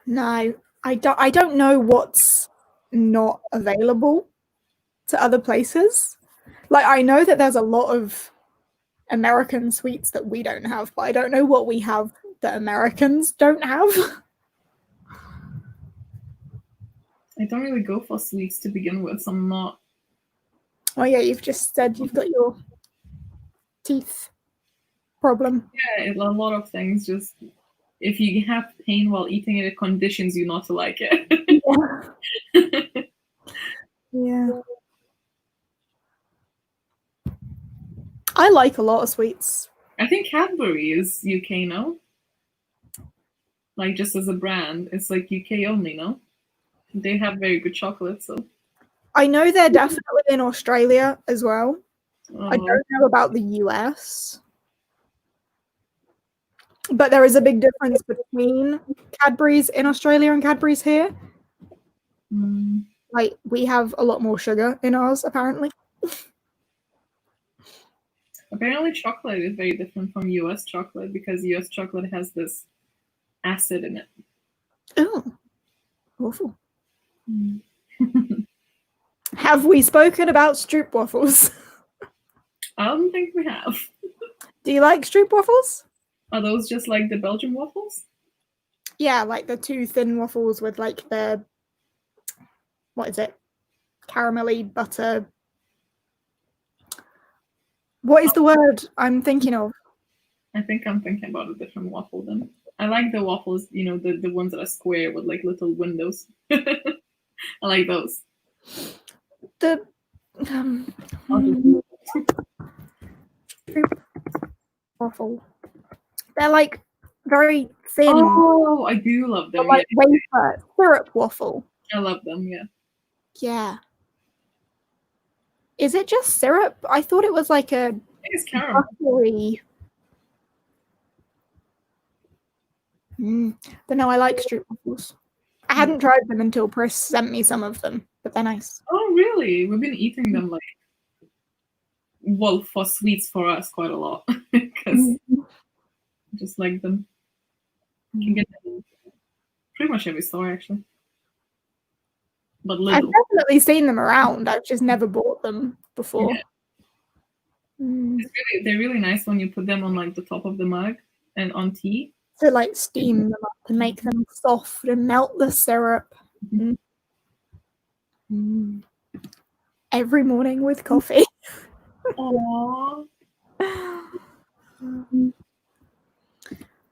No, I don't know what's not available to other places. Like, I know that there's a lot of American sweets that we don't have, but I don't know what we have that Americans don't have. I don't really go for sweets to begin with, so I'm not. Oh yeah, you've just said you've got your teeth problem. Yeah, a lot of things just. If you have pain while eating it, it conditions you not to like it. Yeah. Yeah. I like a lot of sweets. I think Cadbury is UK, no? Like, just as a brand, it's like UK only, no? They have very good chocolate, so. I know they're definitely in Australia as well. Oh. I don't know about the US. But there is a big difference between Cadbury's in Australia and Cadbury's here. Like, we have a lot more sugar in ours, apparently. Apparently chocolate is very different from US chocolate because US chocolate has this acid in it. Oh, awful. Have we spoken about stroop waffles? I don't think we have. Do you like stroop waffles? Are those just like the Belgian waffles? Yeah, like the two thin waffles with like the, what is it? Caramelly butter. What is the word I'm thinking of? I think I'm thinking about a different waffle then. I like the waffles, you know, the ones that are square with like little windows. I like those. The waffle. They're like very thin. Oh, I do love them. Like yeah. wafer syrup waffle. I love them. Yeah. Yeah. Is it just syrup? I thought it was like a It's caramel. buttery. But no, I like stroop waffles. I hadn't tried them until Pris sent me some of them, but they're nice. Oh, really? We've been eating them like, well, for sweets for us quite a lot because just like them. You can get them pretty much every store actually. But little. I've definitely seen them around. I've just never bought them before. Yeah. They're really nice when you put them on like the top of the mug and on tea. To like steam them up and make them soft and melt the syrup. Every morning with coffee. Aww.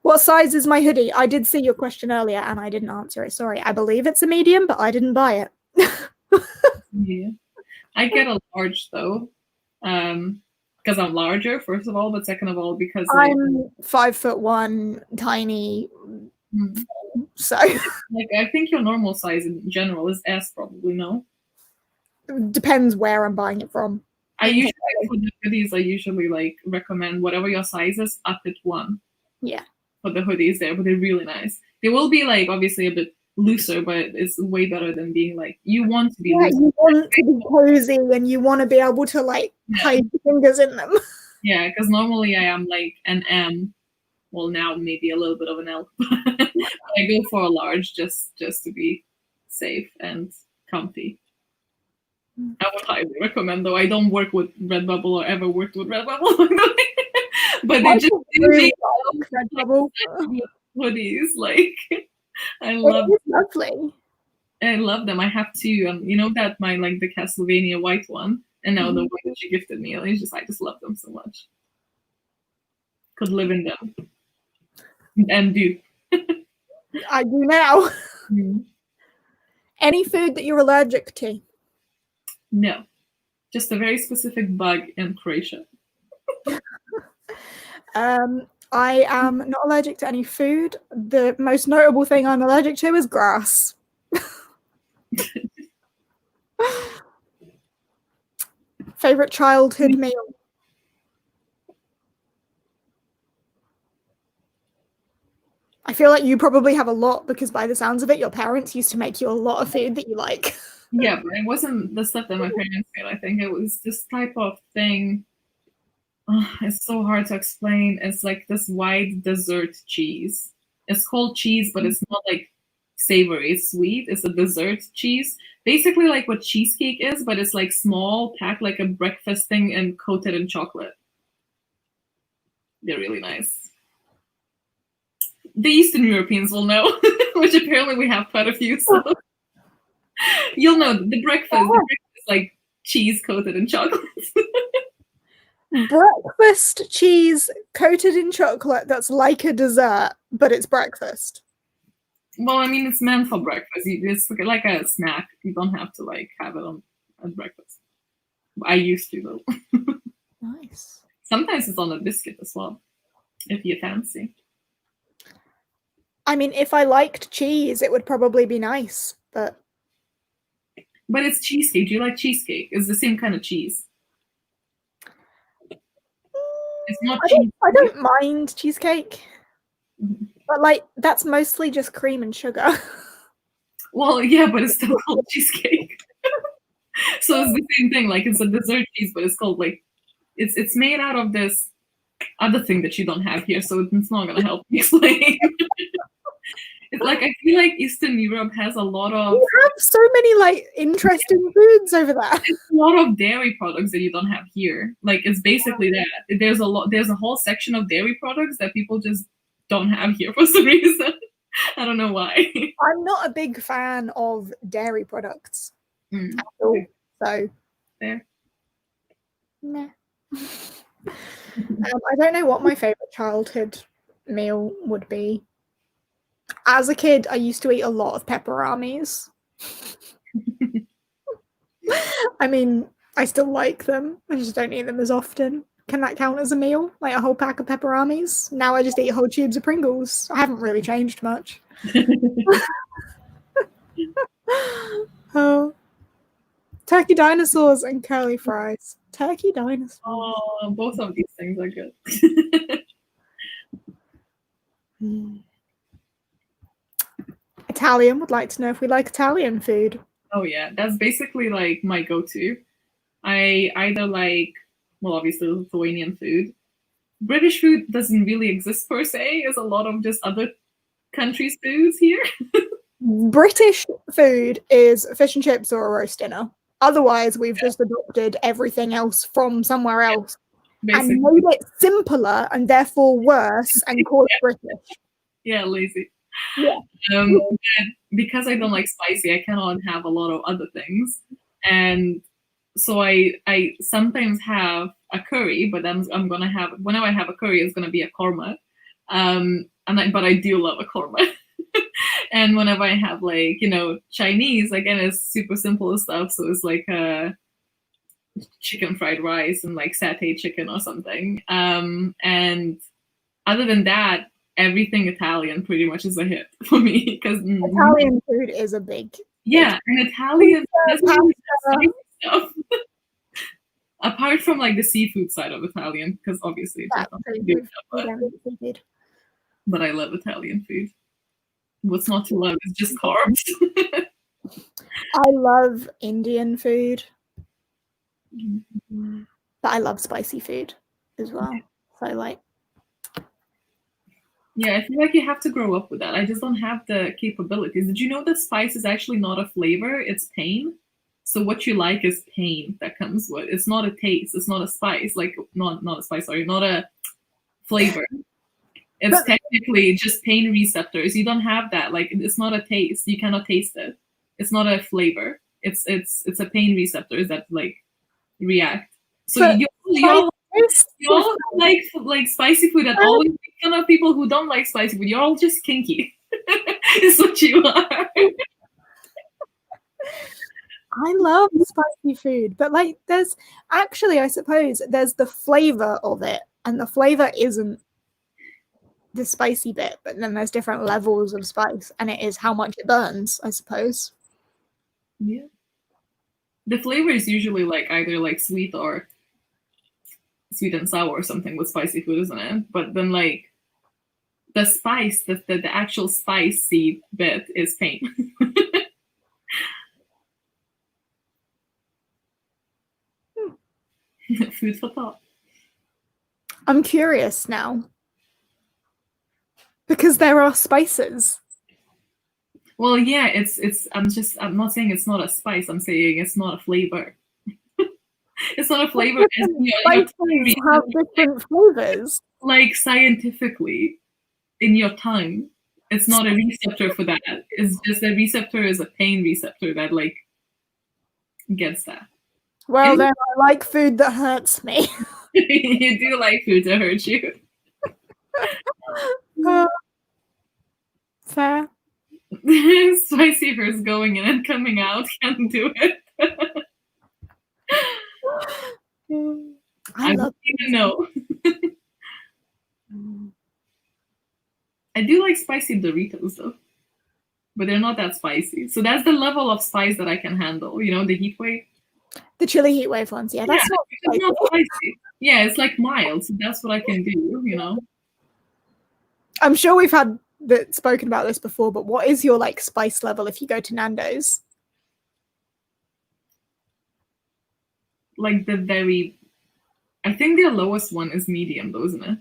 What size is my hoodie? I did see your question earlier and I didn't answer it. Sorry. I believe it's a medium, but I didn't buy it. Yeah. I get a large though. because I'm larger, first of all, but second of all, because like, I'm 5'1", tiny, so like I think your normal size in general is S, probably, no? depends where I'm buying it from. I usually, for the hoodies, I usually like recommend whatever your size is, up it one. Yeah. For the hoodies there, but they're really nice. They will be like obviously a bit looser, but it's way better than being like, you want to be loose. You want to be cozy and you want to be able to like hide your fingers in them. Yeah, because normally I am like an M. Well, now maybe a little bit of an L. I go for a large just to be safe and comfy. I would highly recommend, though. I don't work with Redbubble or ever worked with Redbubble, but they just really like Redbubble hoodies. Like, I love. It's lovely. I love them. I have two. You know that my like the Castlevania white one, and now the one that she gifted me. I just love them so much. Could live in them, and do. I do now. Any food that you're allergic to? No, just a very specific bug in Croatia. I am not allergic to any food. The most notable thing I'm allergic to is grass. Favorite childhood meal? I feel like you probably have a lot because by the sounds of it, your parents used to make you a lot of food that you like. Yeah, but it wasn't the stuff that my parents made. I think it was this type of thing. Oh, it's so hard to explain. It's like this white dessert cheese. It's called cheese, but it's not like savory. It's sweet. It's a dessert cheese. Basically like what cheesecake is, but it's like small, packed like a breakfast thing and coated in chocolate. They're really nice. The Eastern Europeans will know, which apparently we have quite a few. So you'll know the breakfast. The breakfast is like cheese coated in chocolate. Breakfast cheese coated in chocolate that's like a dessert, but it's breakfast. Well, I mean, it's meant for breakfast. It's like a snack. You don't have to like have it at breakfast. I used to though. Nice. Sometimes it's on a biscuit as well, if you fancy. I mean, if I liked cheese, it would probably be nice, but it's cheesecake. Do you like cheesecake? It's the same kind of cheese. It's not cheese. I don't mind cheesecake, but like that's mostly just cream and sugar. Well, yeah, but it's still called cheesecake. So it's the same thing. Like it's a dessert cheese, but it's called like it's made out of this other thing that you don't have here, so it's not gonna help me explain. It's like I feel like Eastern Europe has a lot of. You have so many like interesting foods over there. It's a lot of dairy products that you don't have here. Like it's basically that. There's a whole section of dairy products that people just don't have here for some reason. I don't know why. I'm not a big fan of dairy products at all. So there. Meh. I don't know what my favorite childhood meal would be. As a kid, I used to eat a lot of pepperonis. I mean, I still like them. I just don't eat them as often. Can that count as a meal? Like a whole pack of pepperonis? Now I just eat whole tubes of Pringles. I haven't really changed much. Oh. Turkey dinosaurs and curly fries. Turkey dinosaurs. Oh, both of these things are good. Italian would like to know if we like Italian food. Oh yeah, that's basically like my go-to. I either like, well, obviously Lithuanian food. British food doesn't really exist per se. There's a lot of just other countries' foods here. British food is fish and chips or a roast dinner. Otherwise, we've just adopted everything else from somewhere else basically. And made it simpler and therefore worse and called it British. Yeah, lazy. Yeah. Because I don't like spicy, I cannot have a lot of other things, and so I sometimes have a curry, but I'm gonna have whenever I have a curry, it's gonna be a korma, but I do love a korma. And whenever I have like Chinese, again, it's super simple stuff. So it's like chicken fried rice and like satay chicken or something. And other than that, everything Italian pretty much is a hit for me because Italian food is a big. yeah, and Italian Pasta. stuff. Apart from like the seafood side of Italian, because obviously, but I love Italian food. What's not to love is just carbs. I love Indian food, but I love spicy food as well. So like, yeah, I feel like you have to grow up with that. I just don't have the capabilities. Did you know that spice is actually not a flavor? It's pain. So what you like is pain that comes with. It's not a taste. It's not a spice. Like not a spice. Sorry, not a flavor. It's technically just pain receptors. You don't have that. Like it's not a taste. You cannot taste it. It's not a flavor. It's a pain receptors that like react. So you all like spicy food and always make fun of people who don't like spicy food. You're all just kinky. It's what you are. I love spicy food, but like there's actually, I suppose, there's the flavor of it, and the flavor isn't the spicy bit, but then there's different levels of spice, and it is how much it burns, I suppose. Yeah. The flavor is usually like either like sweet or sweet and sour or something with spicy food, isn't it? But then like the spice, the actual spicy bit is pain. Food for thought. I'm curious now. Because there are spices. Well, yeah, I'm not saying it's not a spice, I'm saying it's not a flavor. It's not a flavor. Spices have different flavors. Like scientifically, in your tongue, it's not a receptor for that. It's just a receptor is a pain receptor that like gets that. Well, then I like food that hurts me. You do like food that hurts you. Fair. Spicy hurts going in and coming out. Can't do it. I don't even know. I do like spicy Doritos though, but they're not that spicy. So that's the level of spice that I can handle. You know, the heat wave. The chili heat wave ones, yeah. That's not spicy. Yeah, it's like mild. So that's what I can do. You know. I'm sure we've spoken about this before, but what is your like spice level if you go to Nando's? Like I think their lowest one is medium, though, isn't it?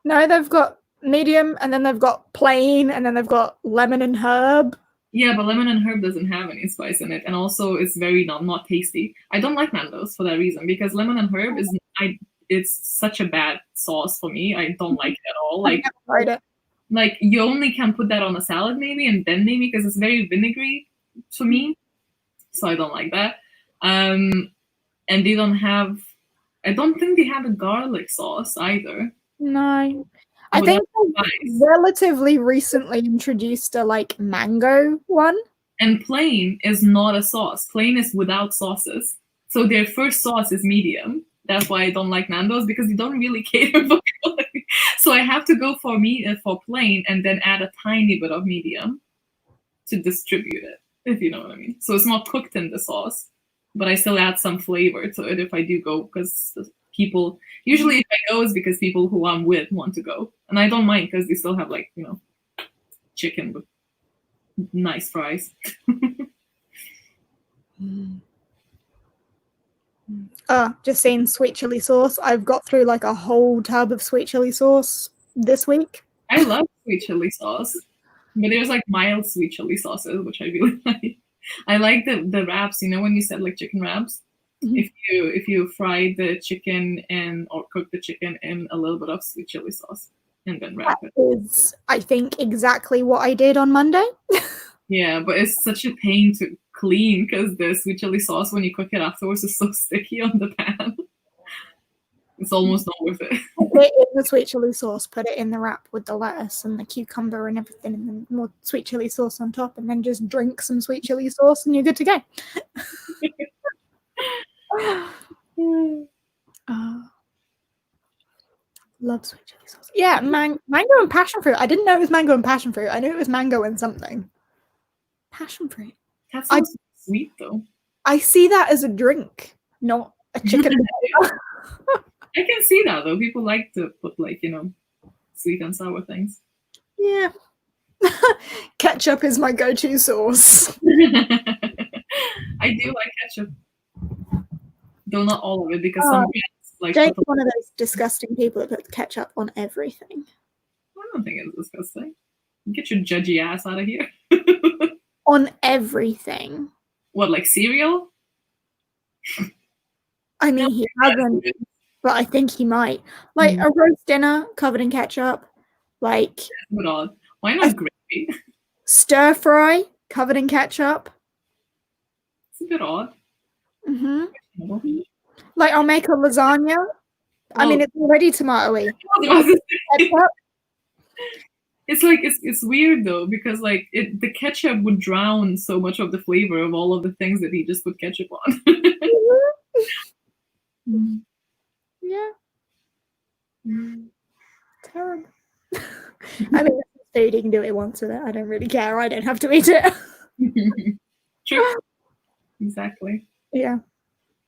No, they've got medium, and then they've got plain, and then they've got lemon and herb. Yeah, but lemon and herb doesn't have any spice in it, and also it's very not tasty. I don't like Nando's for that reason, because lemon and herb it's such a bad sauce for me. I don't like it at all. Like, I've never tried it. Like you only can put that on a salad maybe, and then maybe because it's very vinegary to me, so I don't like that. And they don't have. I don't think they have a garlic sauce either. No. I think they relatively recently introduced a like mango one. And plain is not a sauce. Plain is without sauces. So their first sauce is medium. That's why I don't like Nando's, because they don't really cater for quality. So I have to go for plain and then add a tiny bit of medium to distribute it, if you know what I mean. So it's not cooked in the sauce, but I still add some flavor to it if I do go, because people, usually if I go, it's because people who I'm with want to go. And I don't mind because they still have like, you know, chicken with nice fries. Just saying sweet chili sauce. I've got through like a whole tub of sweet chili sauce this week. I love sweet chili sauce, but there's like mild sweet chili sauces, which I really like. I like the wraps, you know, when you said like chicken wraps. Mm-hmm. If you fry the chicken or cook the chicken in a little bit of sweet chili sauce and then wrap it. Is, I think, exactly what I did on Monday. Yeah, but it's such a pain to clean because the sweet chili sauce, when you cook it afterwards, is so sticky on the pan. It's almost not worth it. Put it in the sweet chili sauce, put it in the wrap with the lettuce and the cucumber and everything, and then more sweet chili sauce on top, and then just drink some sweet chili sauce and you're good to go. Love sweet chili sauce. Yeah, mango and passion fruit. I didn't know it was mango and passion fruit. I knew it was mango and something. Passion fruit. That sounds sweet though. I see that as a drink, not a chicken. I can see that though. People like to put like, you know, sweet and sour things. Yeah. Ketchup is my go-to sauce. I do like ketchup. Though not all of it, because some brands like Jake's one of those disgusting people that puts ketchup on everything. I don't think it's disgusting. Get your judgy ass out of here. On everything. What, like cereal? I mean, he hasn't, but I think he might. Like a roast dinner covered in ketchup. Like, why not gravy? Stir fry covered in ketchup. It's a bit odd. Like, I'll make a lasagna. I mean, it's already tomatoey. It's like it's weird though, because like the ketchup would drown so much of the flavor of all of the things that he just put ketchup on. Yeah. Terrible. I mean, food, he can do what he wants with it. I don't really care. I don't have to eat it. True. Exactly. Yeah.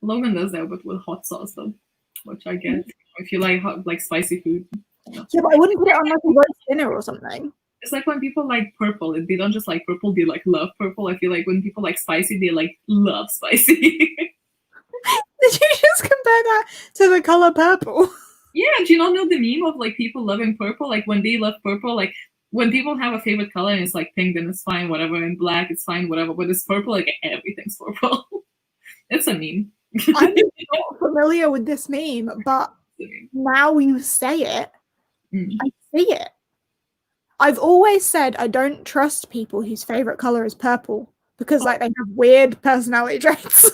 Logan does that, but with hot sauce though, which I get. If you like hot, like spicy food. Yeah, but I wouldn't put it on like a roast dinner or something. It's like when people like purple, they don't just like purple, they like love purple. I feel like when people like spicy, they like love spicy. Did you just compare that to the color purple? Yeah, do you not know the meme of like people loving purple? Like when they love purple, like when people have a favorite color and it's like pink, then it's fine, whatever, and black, it's fine, whatever. But it's purple, like everything's purple. It's a meme. I'm not familiar with this meme, but now you say it, I see it. I've always said I don't trust people whose favorite color is purple because like they have weird personality traits.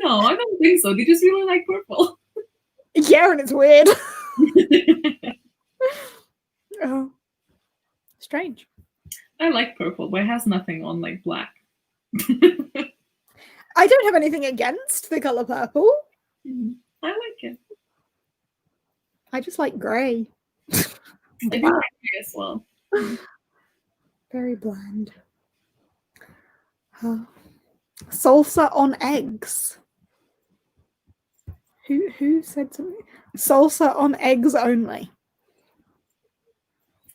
No, I don't think so. They just really like purple. Yeah, and it's weird. Oh, strange. I like purple, but it has nothing on like black. I don't have anything against the color purple. I like it. I just like gray. I do like gray as well. Very bland. Salsa on eggs. Who said something? Salsa on eggs only.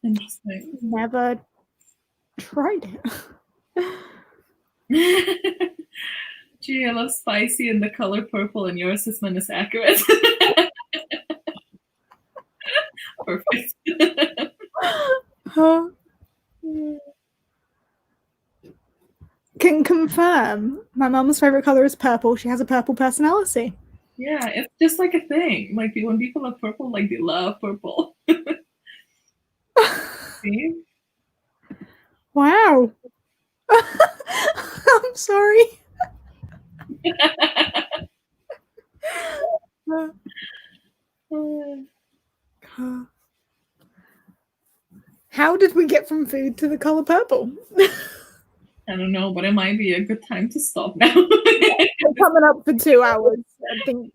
Interesting. Never tried it. Gee, I love spicy and the color purple, and your assessment is accurate. Perfect. Can confirm my mom's favorite color is purple. She has a purple personality. Yeah, it's just like a thing. Like when people love purple, like they love purple. See? Wow. I'm sorry. How did we get from food to the color purple? I don't know, but it might be a good time to stop now. We're coming up for 2 hours. I think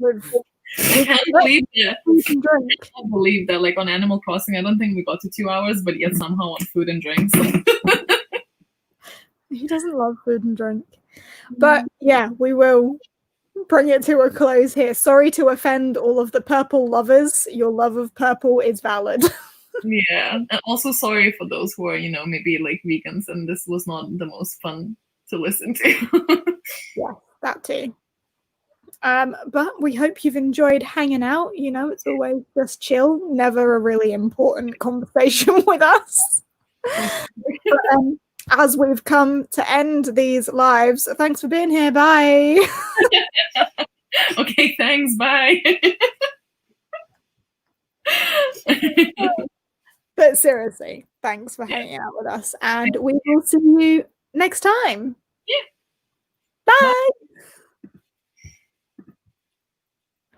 I can't believe that. Like on Animal Crossing, I don't think we got to 2 hours, but yet somehow on food and drinks. He doesn't love food and drink. But yeah, we will bring it to a close here. Sorry to offend all of the purple lovers. Your love of purple is valid. Yeah, and also sorry for those who are, you know, maybe like vegans and this was not the most fun to listen to. Yeah, that too. But we hope you've enjoyed hanging out. You know, it's always just chill, never a really important conversation with us. But, as we've come to end these lives, thanks for being here. Bye. Okay, thanks. Bye. But seriously, thanks for hanging out with us, and we will see you next time. Yeah. Bye.